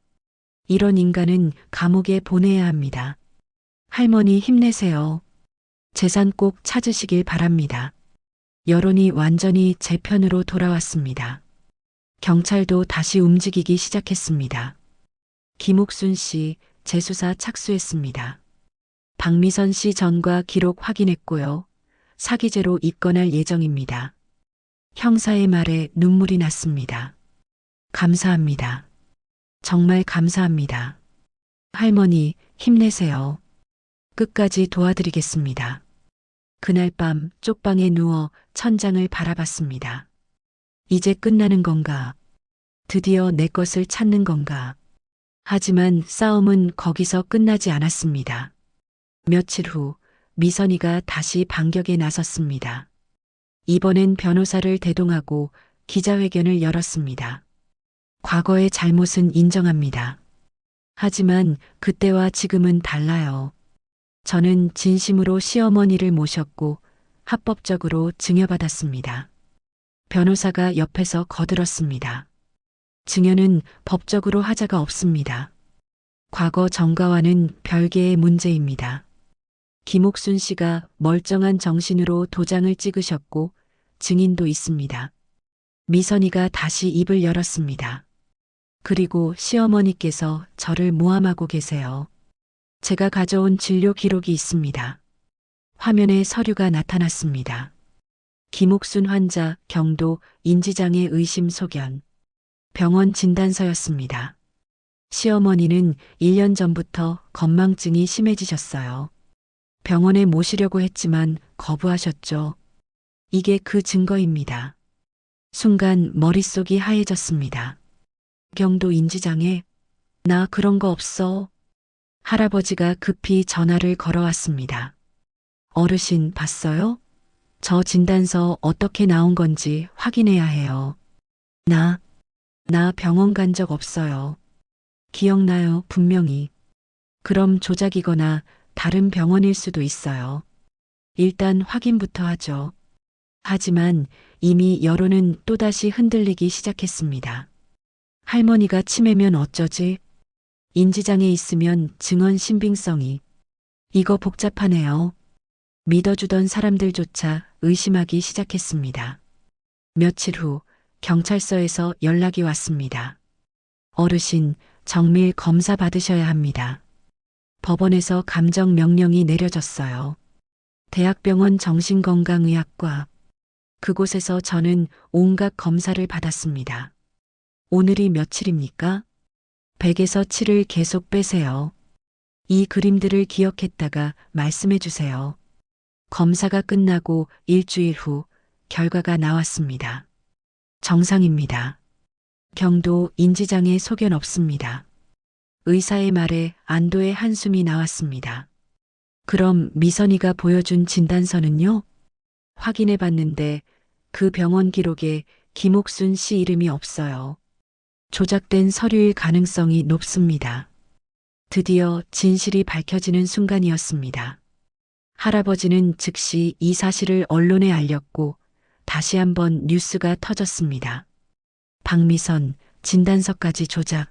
이런 인간은 감옥에 보내야 합니다. 할머니 힘내세요. 재산 꼭 찾으시길 바랍니다. 여론이 완전히 제 편으로 돌아왔습니다. 경찰도 다시 움직이기 시작했습니다. 김옥순 씨 재수사 착수했습니다. 박미선 씨 전과 기록 확인했고요. 사기죄로 입건할 예정입니다. 형사의 말에 눈물이 났습니다. 감사합니다. 정말 감사합니다. 할머니 힘내세요. 끝까지 도와드리겠습니다. 그날 밤 쪽방에 누워 천장을 바라봤습니다. 이제 끝나는 건가? 드디어 내 것을 찾는 건가? 하지만 싸움은 거기서 끝나지 않았습니다. 며칠 후 미선이가 다시 반격에 나섰습니다. 이번엔 변호사를 대동하고 기자회견을 열었습니다. 과거의 잘못은 인정합니다. 하지만 그때와 지금은 달라요. 저는 진심으로 시어머니를 모셨고 합법적으로 증여받았습니다. 변호사가 옆에서 거들었습니다. 증여는 법적으로 하자가 없습니다. 과거 정가와는 별개의 문제입니다. 김옥순 씨가 멀쩡한 정신으로 도장을 찍으셨고 증인도 있습니다. 미선이가 다시 입을 열었습니다. 그리고 시어머니께서 저를 모함하고 계세요. 제가 가져온 진료 기록이 있습니다. 화면에 서류가 나타났습니다. 김옥순 환자 경도 인지장애 의심 소견. 병원 진단서였습니다. 시어머니는 1년 전부터 건망증이 심해지셨어요. 병원에 모시려고 했지만 거부하셨죠. 이게 그 증거입니다. 순간 머릿속이 하얘졌습니다. 경도 인지장애? 나 그런 거 없어. 할아버지가 급히 전화를 걸어왔습니다. 어르신 봤어요? 저 진단서 어떻게 나온 건지 확인해야 해요. 나 병원 간 적 없어요. 기억나요, 분명히. 그럼 조작이거나 다른 병원일 수도 있어요. 일단 확인부터 하죠. 하지만 이미 여론은 또다시 흔들리기 시작했습니다. 할머니가 치매면 어쩌지? 인지장애 있으면 증언 신빙성이. 이거 복잡하네요. 믿어주던 사람들조차 의심하기 시작했습니다. 며칠 후 경찰서에서 연락이 왔습니다. 어르신, 정밀 검사 받으셔야 합니다. 법원에서 감정 명령이 내려졌어요. 대학병원 정신건강의학과. 그곳에서 저는 온갖 검사를 받았습니다. 오늘이 며칠입니까? 100에서 7을 계속 빼세요. 이 그림들을 기억했다가 말씀해 주세요. 검사가 끝나고 일주일 후 결과가 나왔습니다. 정상입니다. 경도 인지장애 소견 없습니다. 의사의 말에 안도의 한숨이 나왔습니다. 그럼 미선이가 보여준 진단서는요? 확인해 봤는데 그 병원 기록에 김옥순 씨 이름이 없어요. 조작된 서류일 가능성이 높습니다. 드디어 진실이 밝혀지는 순간이었습니다. 할아버지는 즉시 이 사실을 언론에 알렸고 다시 한번 뉴스가 터졌습니다. 박미선, 진단서까지 조작,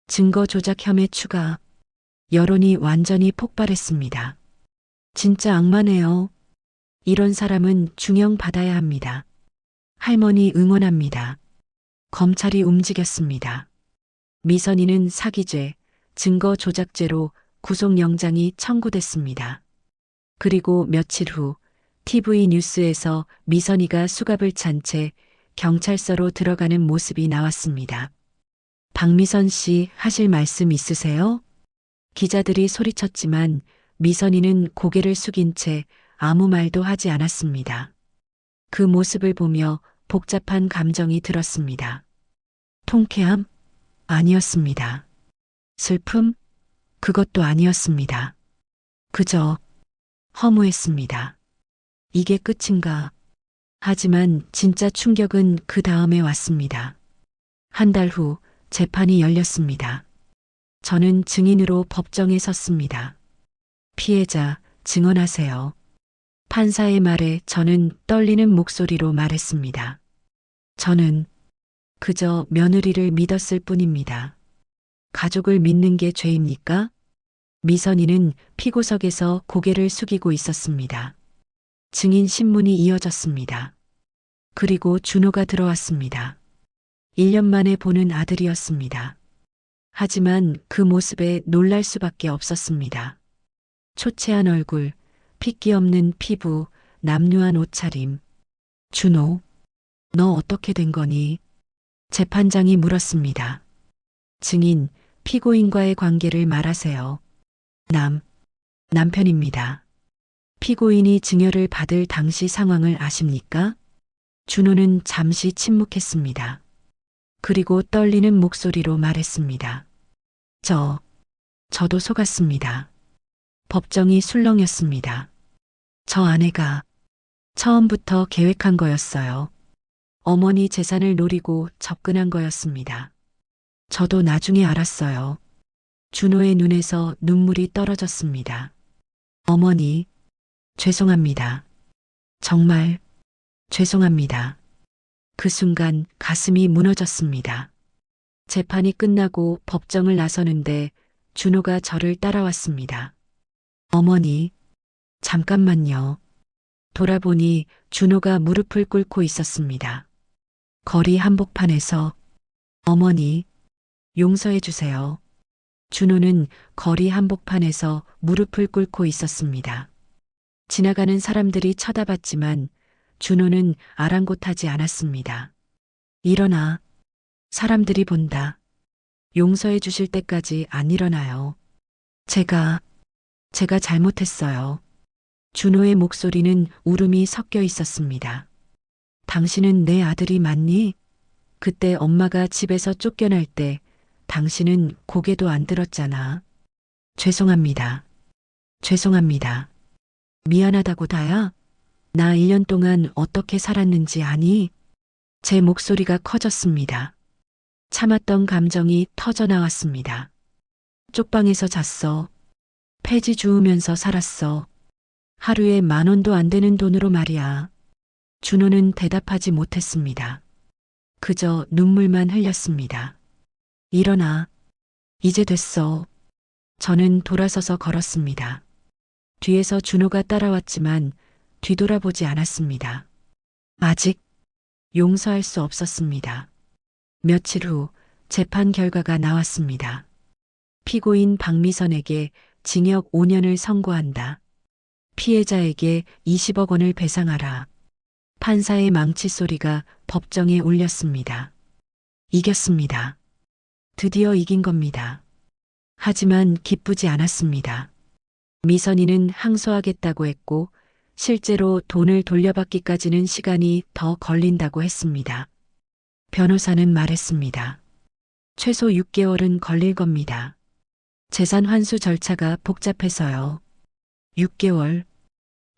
증거 조작 혐의 추가. 여론이 완전히 폭발했습니다. 진짜 악마네요. 이런 사람은 중형받아야 합니다. 할머니 응원합니다. 검찰이 움직였습니다. 미선이는 사기죄, 증거 조작죄로 구속영장이 청구됐습니다. 그리고 며칠 후 TV 뉴스에서 미선이가 수갑을 찬 채 경찰서로 들어가는 모습이 나왔습니다. 박미선 씨 하실 말씀 있으세요? 기자들이 소리쳤지만 미선이는 고개를 숙인 채 아무 말도 하지 않았습니다. 그 모습을 보며 복잡한 감정이 들었습니다. 통쾌함? 아니었습니다. 슬픔? 그것도 아니었습니다. 그저 허무했습니다. 이게 끝인가? 하지만 진짜 충격은 그 다음에 왔습니다. 한 달 후 재판이 열렸습니다. 저는 증인으로 법정에 섰습니다. 피해자, 증언하세요. 판사의 말에 저는 떨리는 목소리로 말했습니다. 저는 그저 며느리를 믿었을 뿐입니다. 가족을 믿는 게 죄입니까? 미선이는 피고석에서 고개를 숙이고 있었습니다. 증인 신문이 이어졌습니다. 그리고 준호가 들어왔습니다. 1년 만에 보는 아들이었습니다. 하지만 그 모습에 놀랄 수밖에 없었습니다. 초췌한 얼굴, 핏기 없는 피부, 남루한 옷차림. 준호, 너 어떻게 된 거니? 재판장이 물었습니다. 증인, 피고인과의 관계를 말하세요. 남편입니다. 피고인이 증여를 받을 당시 상황을 아십니까? 준호는 잠시 침묵했습니다. 그리고 떨리는 목소리로 말했습니다. 저도 속았습니다. 법정이 술렁였습니다. 저 아내가 처음부터 계획한 거였어요. 어머니 재산을 노리고 접근한 거였습니다. 저도 나중에 알았어요. 준호의 눈에서 눈물이 떨어졌습니다. 어머니, 죄송합니다. 정말 죄송합니다. 그 순간 가슴이 무너졌습니다. 재판이 끝나고 법정을 나서는데 준호가 저를 따라왔습니다. 어머니, 잠깐만요. 돌아보니 준호가 무릎을 꿇고 있었습니다. 거리 한복판에서 어머니, 용서해 주세요. 준호는 거리 한복판에서 무릎을 꿇고 있었습니다. 지나가는 사람들이 쳐다봤지만 준호는 아랑곳하지 않았습니다. 일어나. 사람들이 본다. 용서해 주실 때까지 안 일어나요. 제가 잘못했어요. 준호의 목소리는 울음이 섞여 있었습니다. 당신은 내 아들이 맞니? 그때 엄마가 집에서 쫓겨날 때 당신은 고개도 안 들었잖아. 죄송합니다. 죄송합니다. 미안하다고 다야? 나 1년 동안 어떻게 살았는지 아니? 제 목소리가 커졌습니다. 참았던 감정이 터져 나왔습니다. 쪽방에서 잤어. 폐지 주우면서 살았어. 하루에 10,000원도 안 되는 돈으로 말이야. 준호는 대답하지 못했습니다. 그저 눈물만 흘렸습니다. 일어나. 이제 됐어. 저는 돌아서서 걸었습니다. 뒤에서 준호가 따라왔지만 뒤돌아보지 않았습니다. 아직 용서할 수 없었습니다. 며칠 후 재판 결과가 나왔습니다. 피고인 박미선에게 징역 5년을 선고한다. 피해자에게 20억 원을 배상하라. 판사의 망치 소리가 법정에 울렸습니다. 이겼습니다. 드디어 이긴 겁니다. 하지만 기쁘지 않았습니다. 미선이는 항소하겠다고 했고 실제로 돈을 돌려받기까지는 시간이 더 걸린다고 했습니다. 변호사는 말했습니다. 최소 6개월은 걸릴 겁니다. 재산 환수 절차가 복잡해서요. 6개월.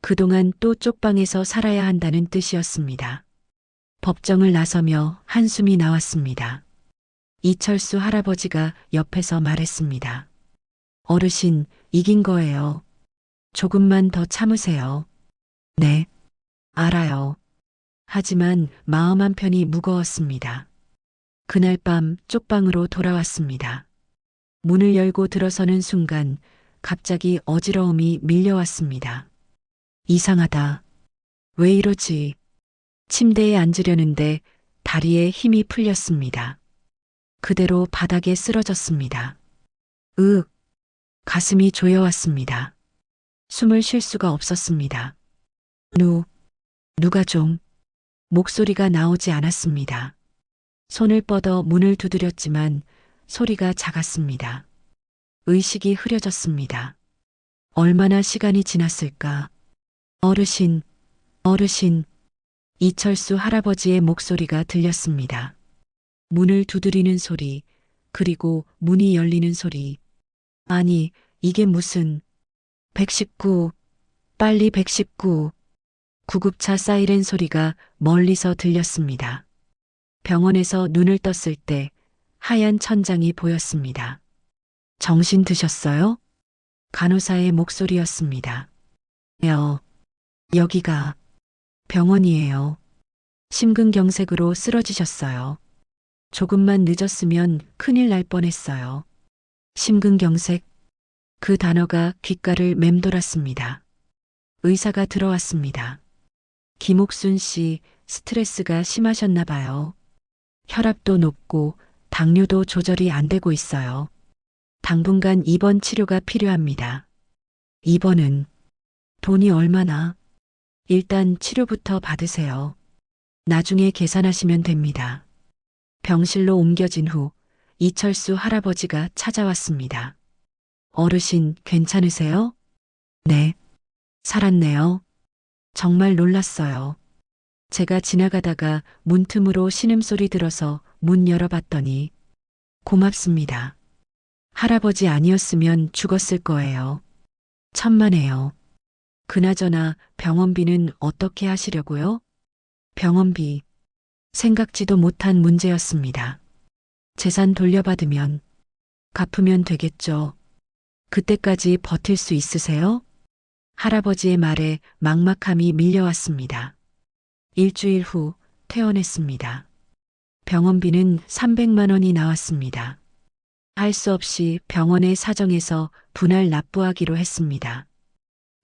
그동안 또 쪽방에서 살아야 한다는 뜻이었습니다. 법정을 나서며 한숨이 나왔습니다. 이철수 할아버지가 옆에서 말했습니다. 어르신, 이긴 거예요. 조금만 더 참으세요. 네, 알아요. 하지만 마음 한편이 무거웠습니다. 그날 밤 쪽방으로 돌아왔습니다. 문을 열고 들어서는 순간 갑자기 어지러움이 밀려왔습니다. 이상하다. 왜 이러지? 침대에 앉으려는데 다리에 힘이 풀렸습니다. 그대로 바닥에 쓰러졌습니다. 가슴이 조여왔습니다. 숨을 쉴 수가 없었습니다. 누가 좀. 목소리가 나오지 않았습니다. 손을 뻗어 문을 두드렸지만 소리가 작았습니다. 의식이 흐려졌습니다. 얼마나 시간이 지났을까? 어르신. 이철수 할아버지의 목소리가 들렸습니다. 문을 두드리는 소리, 그리고 문이 열리는 소리. 아니, 이게 무슨. 119, 빨리 119. 구급차 사이렌 소리가 멀리서 들렸습니다. 병원에서 눈을 떴을 때 하얀 천장이 보였습니다. 정신 드셨어요? 간호사의 목소리였습니다. 여기가 병원이에요. 심근경색으로 쓰러지셨어요. 조금만 늦었으면 큰일 날 뻔했어요. 심근경색. 그 단어가 귓가를 맴돌았습니다. 의사가 들어왔습니다. 김옥순 씨, 스트레스가 심하셨나 봐요. 혈압도 높고 당뇨도 조절이 안 되고 있어요. 당분간 입원 치료가 필요합니다. 입원은 돈이 얼마나? 일단 치료부터 받으세요. 나중에 계산하시면 됩니다. 병실로 옮겨진 후 이철수 할아버지가 찾아왔습니다. 어르신 괜찮으세요? 네. 살았네요. 정말 놀랐어요. 제가 지나가다가 문틈으로 신음소리 들어서 문 열어봤더니 고맙습니다. 할아버지 아니었으면 죽었을 거예요. 천만에요. 그나저나 병원비는 어떻게 하시려고요? 병원비. 생각지도 못한 문제였습니다. 재산 돌려받으면 갚으면 되겠죠. 그때까지 버틸 수 있으세요? 할아버지의 말에 막막함이 밀려왔습니다. 일주일 후 퇴원했습니다. 병원비는 300만 원이 나왔습니다. 할 수 없이 병원의 사정에서 분할 납부하기로 했습니다.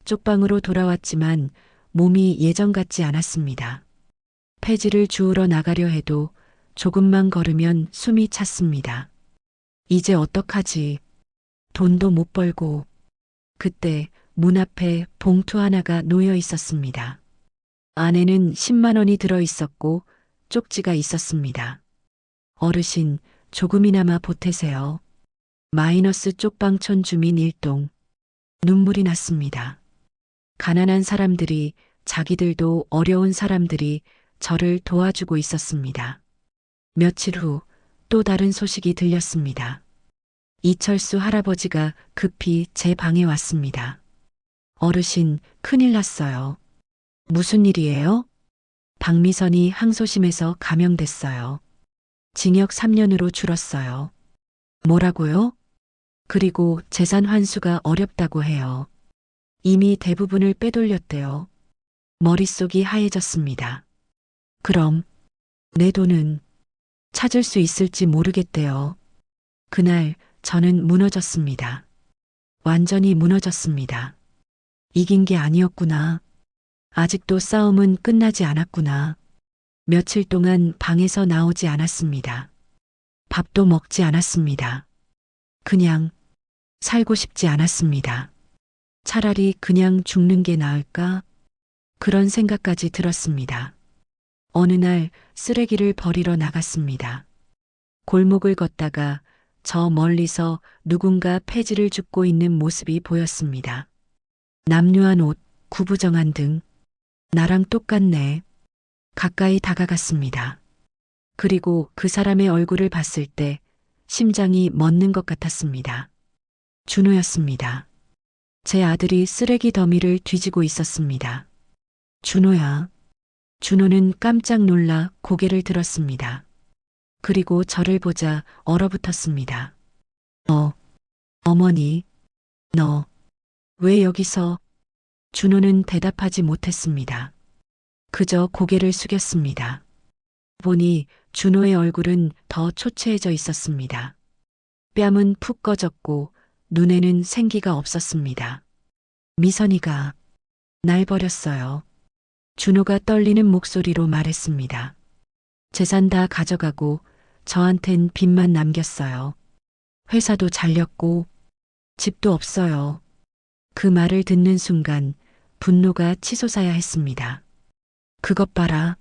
쪽방으로 돌아왔지만 몸이 예전 같지 않았습니다. 폐지를 주우러 나가려 해도 조금만 걸으면 숨이 찼습니다. 이제 어떡하지? 돈도 못 벌고. 그때 문 앞에 봉투 하나가 놓여 있었습니다. 안에는 10만 원이 들어 있었고 쪽지가 있었습니다. 어르신, 조금이나마 보태세요. 마이너스 쪽방촌 주민 1동. 눈물이 났습니다. 가난한 사람들이, 자기들도 어려운 사람들이 저를 도와주고 있었습니다. 며칠 후 또 다른 소식이 들렸습니다. 이철수 할아버지가 급히 제 방에 왔습니다. 어르신, 큰일 났어요. 무슨 일이에요? 박미선이 항소심에서 감형됐어요. 징역 3년으로 줄었어요. 뭐라고요? 그리고 재산 환수가 어렵다고 해요. 이미 대부분을 빼돌렸대요. 머릿속이 하얘졌습니다. 그럼 내 돈은 찾을 수 있을지 모르겠대요. 그날 저는 무너졌습니다. 완전히 무너졌습니다. 이긴 게 아니었구나. 아직도 싸움은 끝나지 않았구나. 며칠 동안 방에서 나오지 않았습니다. 밥도 먹지 않았습니다. 그냥 살고 싶지 않았습니다. 차라리 그냥 죽는 게 나을까? 그런 생각까지 들었습니다. 어느 날 쓰레기를 버리러 나갔습니다. 골목을 걷다가 저 멀리서 누군가 폐지를 줍고 있는 모습이 보였습니다. 남루한 옷, 구부정한 등. 나랑 똑같네. 가까이 다가갔습니다. 그리고 그 사람의 얼굴을 봤을 때 심장이 멎는 것 같았습니다. 준호였습니다. 제 아들이 쓰레기 더미를 뒤지고 있었습니다. 준호야. 준호는 깜짝 놀라 고개를 들었습니다. 그리고 저를 보자 얼어붙었습니다. 어머니, 너, 왜 여기서? 준호는 대답하지 못했습니다. 그저 고개를 숙였습니다. 보니 준호의 얼굴은 더 초췌해져 있었습니다. 뺨은 푹 꺼졌고 눈에는 생기가 없었습니다. 미선이가 날 버렸어요. 준호가 떨리는 목소리로 말했습니다. 재산 다 가져가고 저한텐 빚만 남겼어요. 회사도 잘렸고 집도 없어요. 그 말을 듣는 순간 분노가 치솟아야 했습니다. 그것 봐라.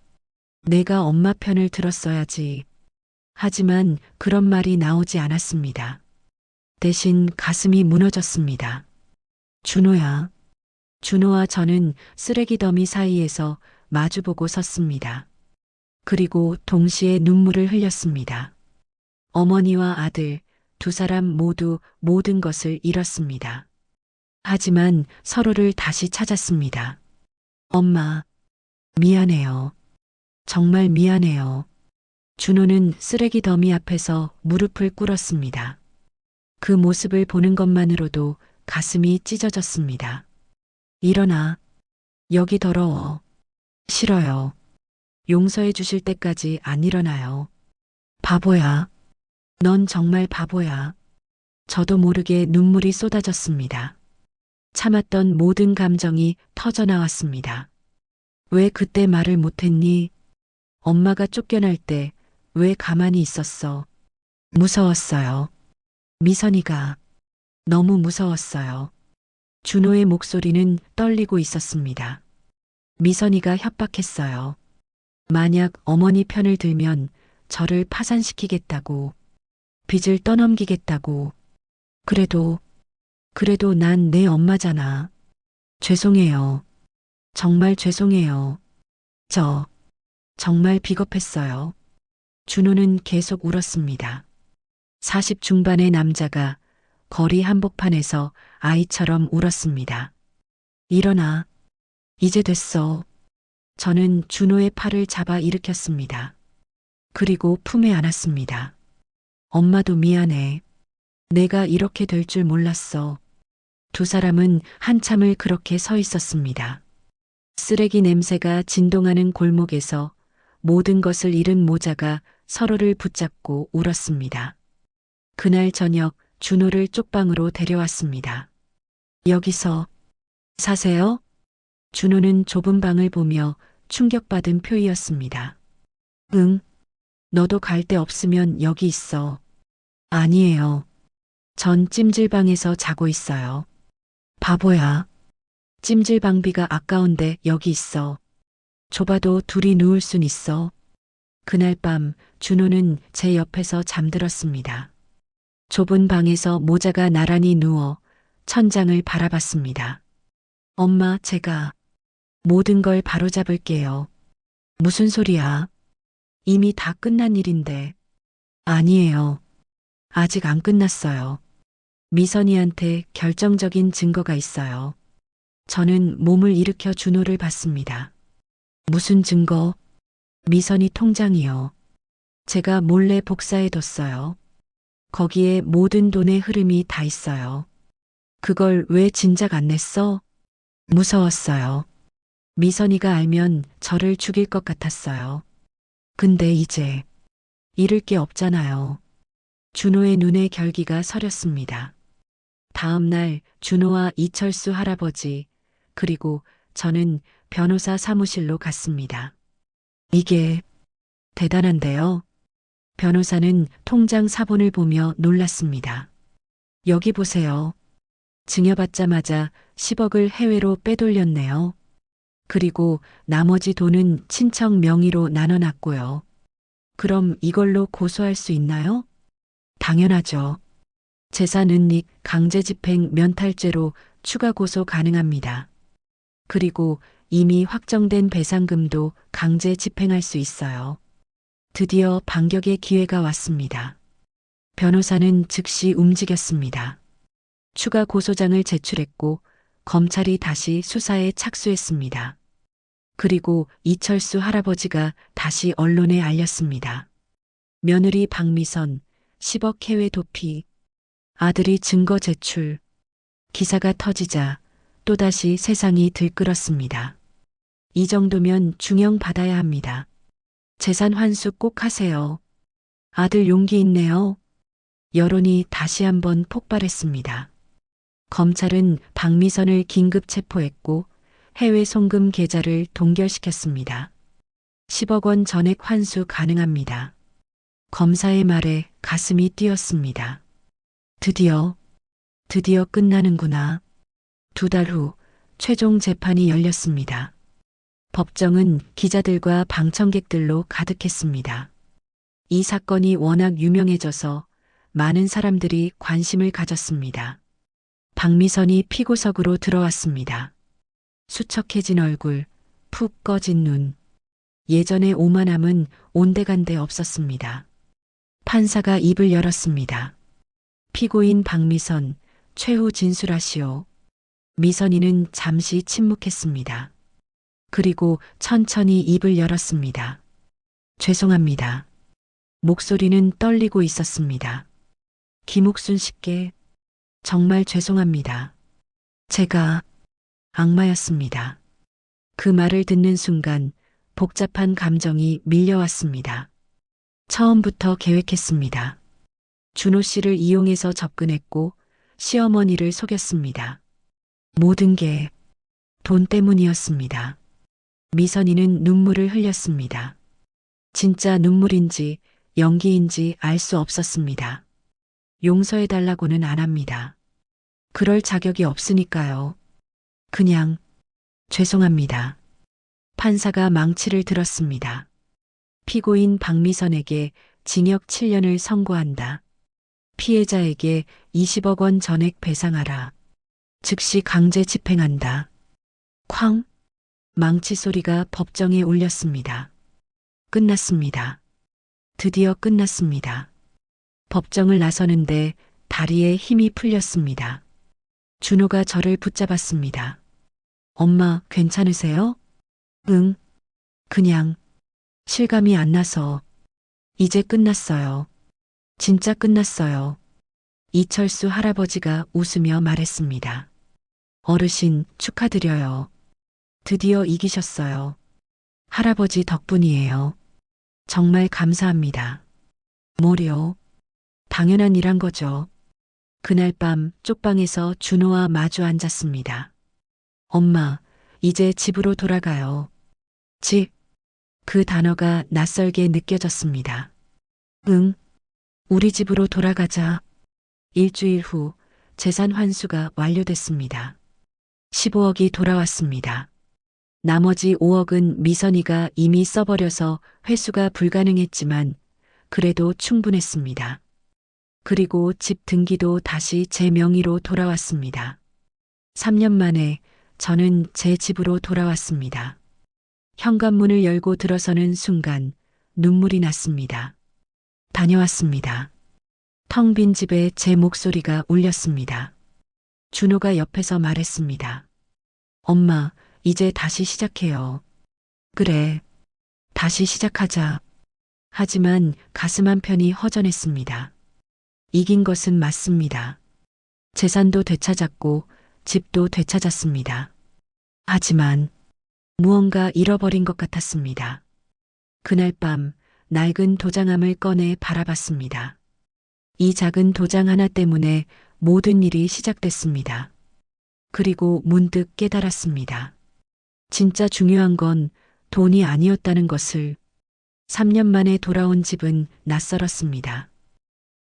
내가 엄마 편을 들었어야지. 하지만 그런 말이 나오지 않았습니다. 대신 가슴이 무너졌습니다. 준호야. 준호와 저는 쓰레기 더미 사이에서 마주보고 섰습니다. 그리고 동시에 눈물을 흘렸습니다. 어머니와 아들, 두 사람 모두 모든 것을 잃었습니다. 하지만 서로를 다시 찾았습니다. 엄마, 미안해요. 정말 미안해요. 준호는 쓰레기 더미 앞에서 무릎을 꿇었습니다. 그 모습을 보는 것만으로도 가슴이 찢어졌습니다. 일어나. 여기 더러워. 싫어요. 용서해 주실 때까지 안 일어나요. 바보야. 넌 정말 바보야. 저도 모르게 눈물이 쏟아졌습니다. 참았던 모든 감정이 터져나왔습니다. 왜 그때 말을 못했니? 엄마가 쫓겨날 때 왜 가만히 있었어? 무서웠어요. 미선이가 너무 무서웠어요. 준호의 목소리는 떨리고 있었습니다. 미선이가 협박했어요. 만약 어머니 편을 들면 저를 파산시키겠다고, 빚을 떠넘기겠다고. 그래도 난 내 엄마잖아. 죄송해요. 정말 죄송해요. 저 정말 비겁했어요. 준호는 계속 울었습니다. 40 중반의 남자가 거리 한복판에서 아이처럼 울었습니다. 일어나. 이제 됐어. 저는 준호의 팔을 잡아 일으켰습니다. 그리고 품에 안았습니다. 엄마도 미안해. 내가 이렇게 될 줄 몰랐어. 두 사람은 한참을 그렇게 서 있었습니다. 쓰레기 냄새가 진동하는 골목에서 모든 것을 잃은 모자가 서로를 붙잡고 울었습니다. 그날 저녁 준호를 쪽방으로 데려왔습니다. 여기서 사세요? 준호는 좁은 방을 보며 충격받은 표이었습니다. 응. 너도 갈 데 없으면 여기 있어. 아니에요. 전 찜질방에서 자고 있어요. 바보야. 찜질방비가 아까운데 여기 있어. 좁아도 둘이 누울 순 있어. 그날 밤 준호는 제 옆에서 잠들었습니다. 좁은 방에서 모자가 나란히 누워 천장을 바라봤습니다. 엄마, 제가 모든 걸 바로잡을게요. 무슨 소리야? 이미 다 끝난 일인데. 아니에요. 아직 안 끝났어요. 미선이한테 결정적인 증거가 있어요. 저는 몸을 일으켜 준호를 봤습니다. 무슨 증거? 미선이 통장이요. 제가 몰래 복사해뒀어요. 거기에 모든 돈의 흐름이 다 있어요. 그걸 왜 진작 안 냈어? 무서웠어요. 미선이가 알면 저를 죽일 것 같았어요. 근데 이제 잃을 게 없잖아요. 준호의 눈에 결기가 서렸습니다. 다음 날 준호와 이철수 할아버지 그리고 저는 변호사 사무실로 갔습니다. 이게 대단한데요. 변호사는 통장 사본을 보며 놀랐습니다. 여기 보세요. 증여받자마자 10억을 해외로 빼돌렸네요. 그리고 나머지 돈은 친척 명의로 나눠놨고요. 그럼 이걸로 고소할 수 있나요? 당연하죠. 재산 은닉, 강제집행, 면탈죄로 추가 고소 가능합니다. 그리고 이미 확정된 배상금도 강제 집행할 수 있어요. 드디어 반격의 기회가 왔습니다. 변호사는 즉시 움직였습니다. 추가 고소장을 제출했고 검찰이 다시 수사에 착수했습니다. 그리고 이철수 할아버지가 다시 언론에 알렸습니다. 며느리 박미선, 10억 해외 도피, 아들이 증거 제출. 기사가 터지자 또다시 세상이 들끓었습니다. 이 정도면 중형 받아야 합니다. 재산 환수 꼭 하세요. 아들 용기 있네요. 여론이 다시 한번 폭발했습니다. 검찰은 박미선을 긴급 체포했고 해외 송금 계좌를 동결시켰습니다. 10억 원 전액 환수 가능합니다. 검사의 말에 가슴이 뛰었습니다. 드디어 끝나는구나. 2달 후 최종 재판이 열렸습니다. 법정은 기자들과 방청객들로 가득했습니다. 이 사건이 워낙 유명해져서 많은 사람들이 관심을 가졌습니다. 박미선이 피고석으로 들어왔습니다. 수척해진 얼굴, 푹 꺼진 눈. 예전의 오만함은 온데간데 없었습니다. 판사가 입을 열었습니다. 피고인 박미선, 최후 진술하시오. 미선이는 잠시 침묵했습니다. 그리고 천천히 입을 열었습니다. 죄송합니다. 목소리는 떨리고 있었습니다. 김옥순 씨께 정말 죄송합니다. 제가 악마였습니다. 그 말을 듣는 순간 복잡한 감정이 밀려왔습니다. 처음부터 계획했습니다. 준호 씨를 이용해서 접근했고 시어머니를 속였습니다. 모든 게 돈 때문이었습니다. 미선이는 눈물을 흘렸습니다. 진짜 눈물인지 연기인지 알 수 없었습니다. 용서해달라고는 안 합니다. 그럴 자격이 없으니까요. 그냥 죄송합니다. 판사가 망치를 들었습니다. 피고인 박미선에게 징역 7년을 선고한다. 피해자에게 20억 원 전액 배상하라. 즉시 강제 집행한다. 쾅! 망치 소리가 법정에 울렸습니다. 끝났습니다. 드디어 끝났습니다. 법정을 나서는데 다리에 힘이 풀렸습니다. 준호가 저를 붙잡았습니다. 엄마, 괜찮으세요? 응. 그냥 실감이 안 나서. 이제 끝났어요. 진짜 끝났어요. 이철수 할아버지가 웃으며 말했습니다. 어르신, 축하드려요. 드디어 이기셨어요. 할아버지 덕분이에요. 정말 감사합니다. 뭐려? 당연한 일한 거죠. 그날 밤 쪽방에서 준호와 마주 앉았습니다. 엄마, 이제 집으로 돌아가요. 집. 그 단어가 낯설게 느껴졌습니다. 응. 우리 집으로 돌아가자. 일주일 후 재산 환수가 완료됐습니다. 15억이 돌아왔습니다. 나머지 5억은 미선이가 이미 써버려서 회수가 불가능했지만 그래도 충분했습니다. 그리고 집 등기도 다시 제 명의로 돌아왔습니다. 3년 만에 저는 제 집으로 돌아왔습니다. 현관문을 열고 들어서는 순간 눈물이 났습니다. 다녀왔습니다. 텅 빈 집에 제 목소리가 울렸습니다. 준호가 옆에서 말했습니다. 엄마, 이제 다시 시작해요. 그래, 다시 시작하자. 하지만 가슴 한편이 허전했습니다. 이긴 것은 맞습니다. 재산도 되찾았고 집도 되찾았습니다. 하지만 무언가 잃어버린 것 같았습니다. 그날 밤 낡은 도장함을 꺼내 바라봤습니다. 이 작은 도장 하나 때문에 모든 일이 시작됐습니다. 그리고 문득 깨달았습니다. 진짜 중요한 건 돈이 아니었다는 것을. 3년 만에 돌아온 집은 낯설었습니다.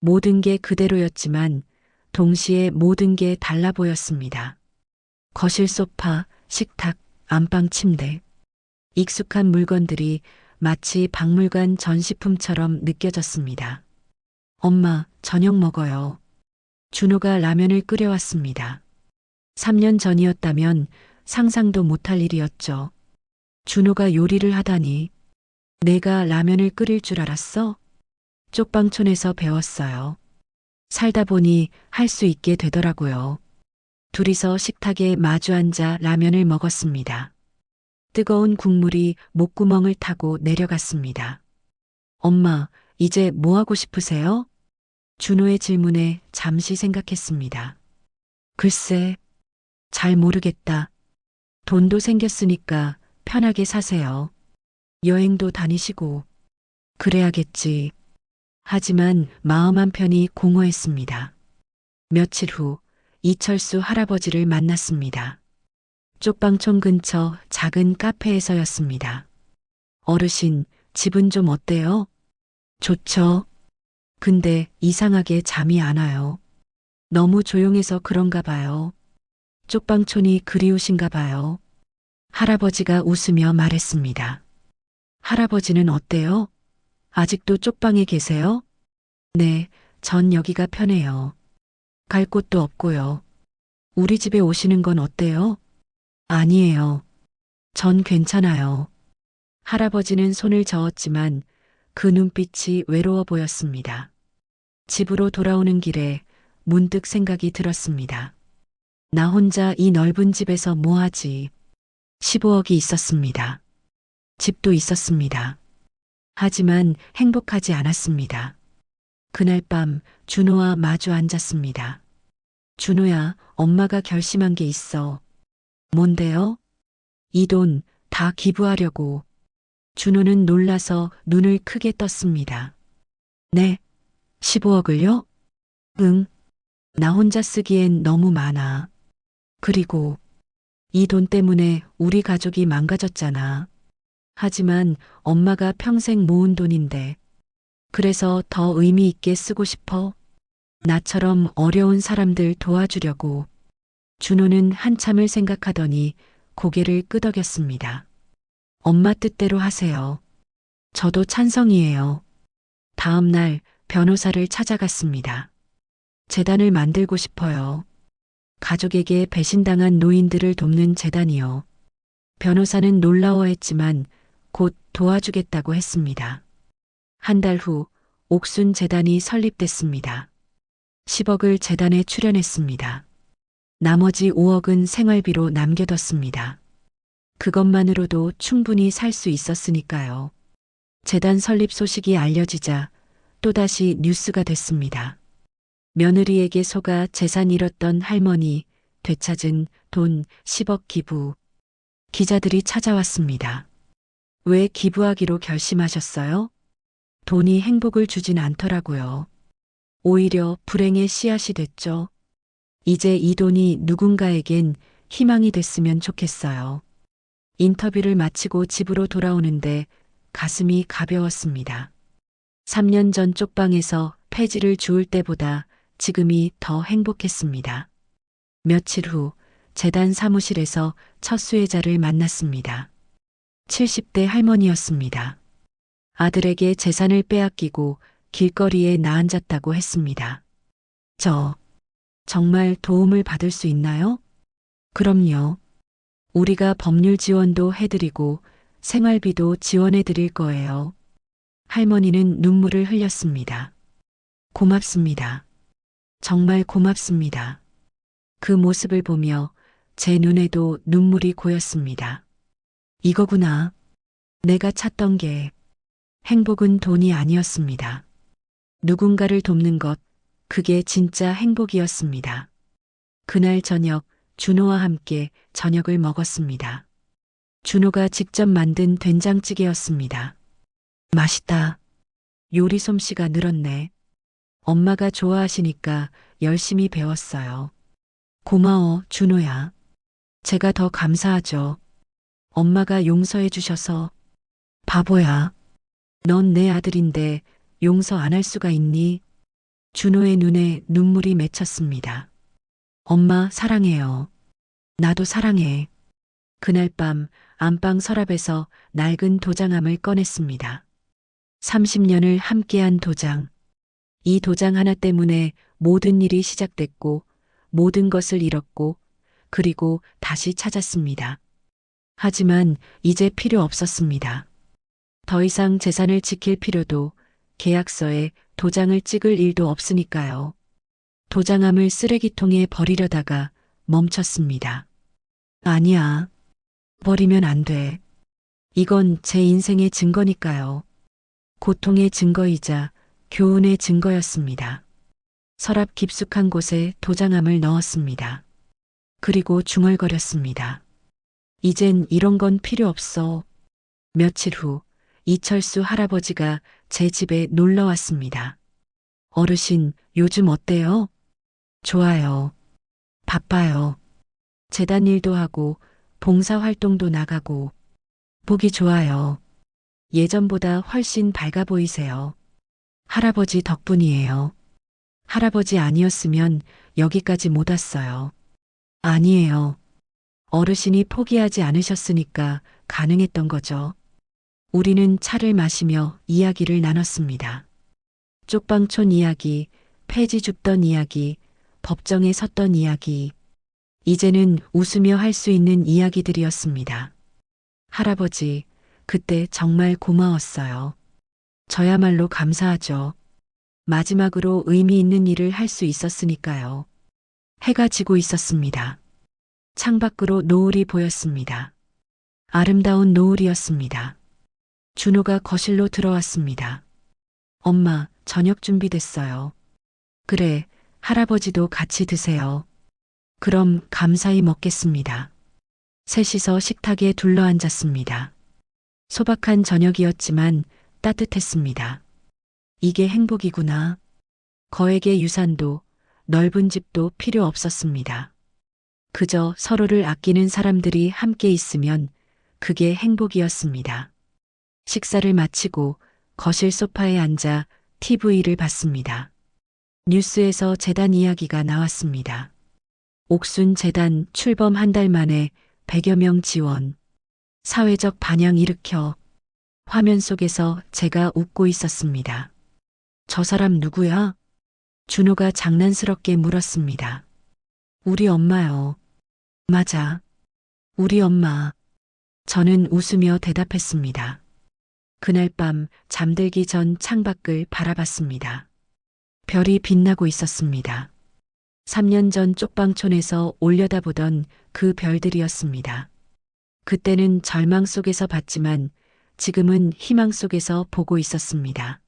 모든 게 그대로였지만 동시에 모든 게 달라 보였습니다. 거실 소파, 식탁, 안방 침대. 익숙한 물건들이 마치 박물관 전시품처럼 느껴졌습니다. 엄마, 저녁 먹어요. 준호가 라면을 끓여왔습니다. 3년 전이었다면 상상도 못할 일이었죠. 준호가 요리를 하다니. 내가 라면을 끓일 줄 알았어? 쪽방촌에서 배웠어요. 살다 보니 할 수 있게 되더라고요. 둘이서 식탁에 마주 앉아 라면을 먹었습니다. 뜨거운 국물이 목구멍을 타고 내려갔습니다. 엄마, 이제 뭐 하고 싶으세요? 준호의 질문에 잠시 생각했습니다. 글쎄, 잘 모르겠다. 돈도 생겼으니까 편하게 사세요. 여행도 다니시고. 그래야겠지. 하지만 마음 한편이 공허했습니다. 며칠 후 이철수 할아버지를 만났습니다. 쪽방촌 근처 작은 카페에서였습니다. 어르신, 집은 좀 어때요? 좋죠. 근데 이상하게 잠이 안 와요. 너무 조용해서 그런가 봐요. 쪽방촌이 그리우신가 봐요. 할아버지가 웃으며 말했습니다. 할아버지는 어때요? 아직도 쪽방에 계세요? 네, 전 여기가 편해요. 갈 곳도 없고요. 우리 집에 오시는 건 어때요? 아니에요. 전 괜찮아요. 할아버지는 손을 저었지만 그 눈빛이 외로워 보였습니다. 집으로 돌아오는 길에 문득 생각이 들었습니다. 나 혼자 이 넓은 집에서 뭐 하지? 15억이 있었습니다. 집도 있었습니다. 하지만 행복하지 않았습니다. 그날 밤 준호와 마주 앉았습니다. 준호야, 엄마가 결심한 게 있어. 뭔데요? 이 돈 다 기부하려고. 준호는 놀라서 눈을 크게 떴습니다. 네? 15억을요? 응. 나 혼자 쓰기엔 너무 많아. 그리고 이 돈 때문에 우리 가족이 망가졌잖아. 하지만 엄마가 평생 모은 돈인데. 그래서 더 의미 있게 쓰고 싶어. 나처럼 어려운 사람들 도와주려고. 준호는 한참을 생각하더니 고개를 끄덕였습니다. 엄마 뜻대로 하세요. 저도 찬성이에요. 다음 날 변호사를 찾아갔습니다. 재단을 만들고 싶어요. 가족에게 배신당한 노인들을 돕는 재단이요. 변호사는 놀라워했지만 곧 도와주겠다고 했습니다. 한 달 후 옥순 재단이 설립됐습니다. 10억을 재단에 출연했습니다. 나머지 5억은 생활비로 남겨뒀습니다. 그것만으로도 충분히 살 수 있었으니까요. 재단 설립 소식이 알려지자 또다시 뉴스가 됐습니다. 며느리에게 속아 재산 잃었던 할머니, 되찾은 돈 10억 기부. 기자들이 찾아왔습니다. 왜 기부하기로 결심하셨어요? 돈이 행복을 주진 않더라고요. 오히려 불행의 씨앗이 됐죠. 이제 이 돈이 누군가에겐 희망이 됐으면 좋겠어요. 인터뷰를 마치고 집으로 돌아오는데 가슴이 가벼웠습니다. 3년 전 쪽방에서 폐지를 주울 때보다 지금이 더 행복했습니다. 며칠 후 재단 사무실에서 첫 수혜자를 만났습니다. 70대 할머니였습니다. 아들에게 재산을 빼앗기고 길거리에 나앉았다고 했습니다. 저 정말 도움을 받을 수 있나요? 그럼요. 우리가 법률 지원도 해드리고 생활비도 지원해 드릴 거예요. 할머니는 눈물을 흘렸습니다. 고맙습니다. 정말 고맙습니다. 그 모습을 보며 제 눈에도 눈물이 고였습니다. 이거구나. 내가 찾던 게. 행복은 돈이 아니었습니다. 누군가를 돕는 것, 그게 진짜 행복이었습니다. 그날 저녁 준호와 함께 저녁을 먹었습니다. 준호가 직접 만든 된장찌개였습니다. 맛있다. 요리 솜씨가 늘었네. 엄마가 좋아하시니까 열심히 배웠어요. 고마워, 준호야. 제가 더 감사하죠. 엄마가 용서해 주셔서. 바보야. 넌 내 아들인데 용서 안 할 수가 있니? 준호의 눈에 눈물이 맺혔습니다. 엄마 사랑해요. 나도 사랑해. 그날 밤 안방 서랍에서 낡은 도장함을 꺼냈습니다. 30년을 함께한 도장. 이 도장 하나 때문에 모든 일이 시작됐고 모든 것을 잃었고 그리고 다시 찾았습니다. 하지만 이제 필요 없었습니다. 더 이상 재산을 지킬 필요도 계약서에 도장을 찍을 일도 없으니까요. 도장함을 쓰레기통에 버리려다가 멈췄습니다. 아니야. 버리면 안 돼. 이건 제 인생의 증거니까요. 고통의 증거이자 교훈의 증거였습니다. 서랍 깊숙한 곳에 도장함을 넣었습니다. 그리고 중얼거렸습니다. 이젠 이런 건 필요 없어. 며칠 후 이철수 할아버지가 제 집에 놀러 왔습니다. 어르신, 요즘 어때요? 좋아요. 바빠요. 재단 일도 하고 봉사활동도 나가고 보기 좋아요. 예전보다 훨씬 밝아 보이세요. 할아버지 덕분이에요. 할아버지 아니었으면 여기까지 못 왔어요. 아니에요. 어르신이 포기하지 않으셨으니까 가능했던 거죠. 우리는 차를 마시며 이야기를 나눴습니다. 쪽방촌 이야기, 폐지 줍던 이야기, 법정에 섰던 이야기. 이제는 웃으며 할 수 있는 이야기들이었습니다. 할아버지, 그때 정말 고마웠어요. 저야말로 감사하죠. 마지막으로 의미 있는 일을 할 수 있었으니까요. 해가 지고 있었습니다. 창밖으로 노을이 보였습니다. 아름다운 노을이었습니다. 준호가 거실로 들어왔습니다. 엄마, 저녁 준비됐어요. 그래, 할아버지도 같이 드세요. 그럼 감사히 먹겠습니다. 셋이서 식탁에 둘러앉았습니다. 소박한 저녁이었지만 따뜻했습니다. 이게 행복이구나. 거액의 유산도 넓은 집도 필요 없었습니다. 그저 서로를 아끼는 사람들이 함께 있으면 그게 행복이었습니다. 식사를 마치고 거실 소파에 앉아 TV를 봤습니다. 뉴스에서 재단 이야기가 나왔습니다. 옥순 재단 출범 한 달 만에 100여 명 지원. 사회적 반향 일으켜. 화면 속에서 제가 웃고 있었습니다. 저 사람 누구야? 준호가 장난스럽게 물었습니다. 우리 엄마요. 맞아. 우리 엄마. 저는 웃으며 대답했습니다. 그날 밤 잠들기 전 창밖을 바라봤습니다. 별이 빛나고 있었습니다. 3년 전 쪽방촌에서 올려다보던 그 별들이었습니다. 그때는 절망 속에서 봤지만 지금은 희망 속에서 보고 있었습니다.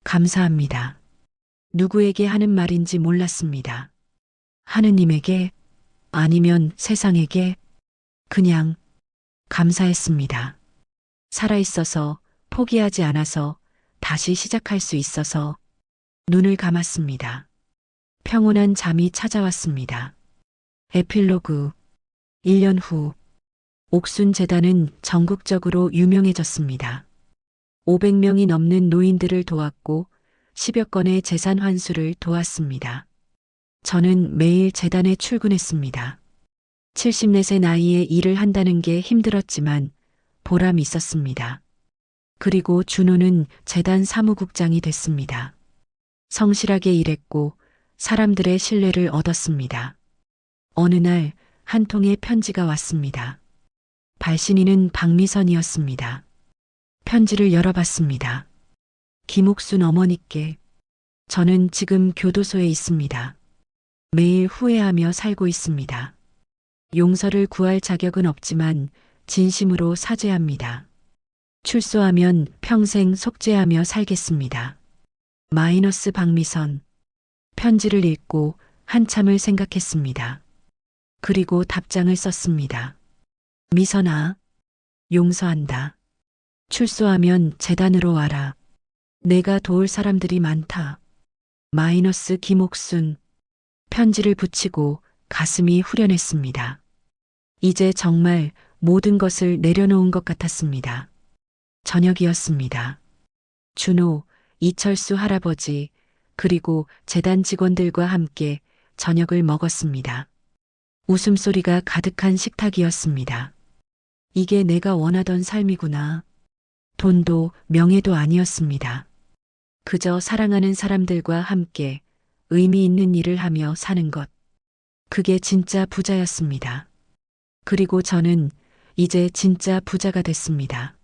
감사합니다. 누구에게 하는 말인지 몰랐습니다. 하느님에게 아니면 세상에게 그냥 감사했습니다. 살아있어서 포기하지 않아서 다시 시작할 수 있어서 눈을 감았습니다. 평온한 잠이 찾아왔습니다. 에필로그 1년 후 옥순재단은 전국적으로 유명해졌습니다. 500명이 넘는 노인들을 도왔고 10여 건의 재산 환수를 도왔습니다. 저는 매일 재단에 출근했습니다. 74세 나이에 일을 한다는 게 힘들었지만 보람이 있었습니다. 그리고 준호는 재단 사무국장이 됐습니다. 성실하게 일했고 사람들의 신뢰를 얻었습니다. 어느 날 한 통의 편지가 왔습니다. 발신인은 박미선이었습니다. 편지를 열어봤습니다. 김옥순 어머니께 저는 지금 교도소에 있습니다. 매일 후회하며 살고 있습니다. 용서를 구할 자격은 없지만 진심으로 사죄합니다. 출소하면 평생 속죄하며 살겠습니다. 마이너스 박미선. 편지를 읽고 한참을 생각했습니다. 그리고 답장을 썼습니다. 미선아, 용서한다. 출소하면 재단으로 와라. 내가 도울 사람들이 많다. 마이너스 김옥순. 편지를 붙이고 가슴이 후련했습니다. 이제 정말 모든 것을 내려놓은 것 같았습니다. 저녁이었습니다. 준호, 이철수 할아버지, 그리고 재단 직원들과 함께 저녁을 먹었습니다. 웃음소리가 가득한 식탁이었습니다. 이게 내가 원하던 삶이구나. 돈도 명예도 아니었습니다. 그저 사랑하는 사람들과 함께 의미 있는 일을 하며 사는 것. 그게 진짜 부자였습니다. 그리고 저는 이제 진짜 부자가 됐습니다.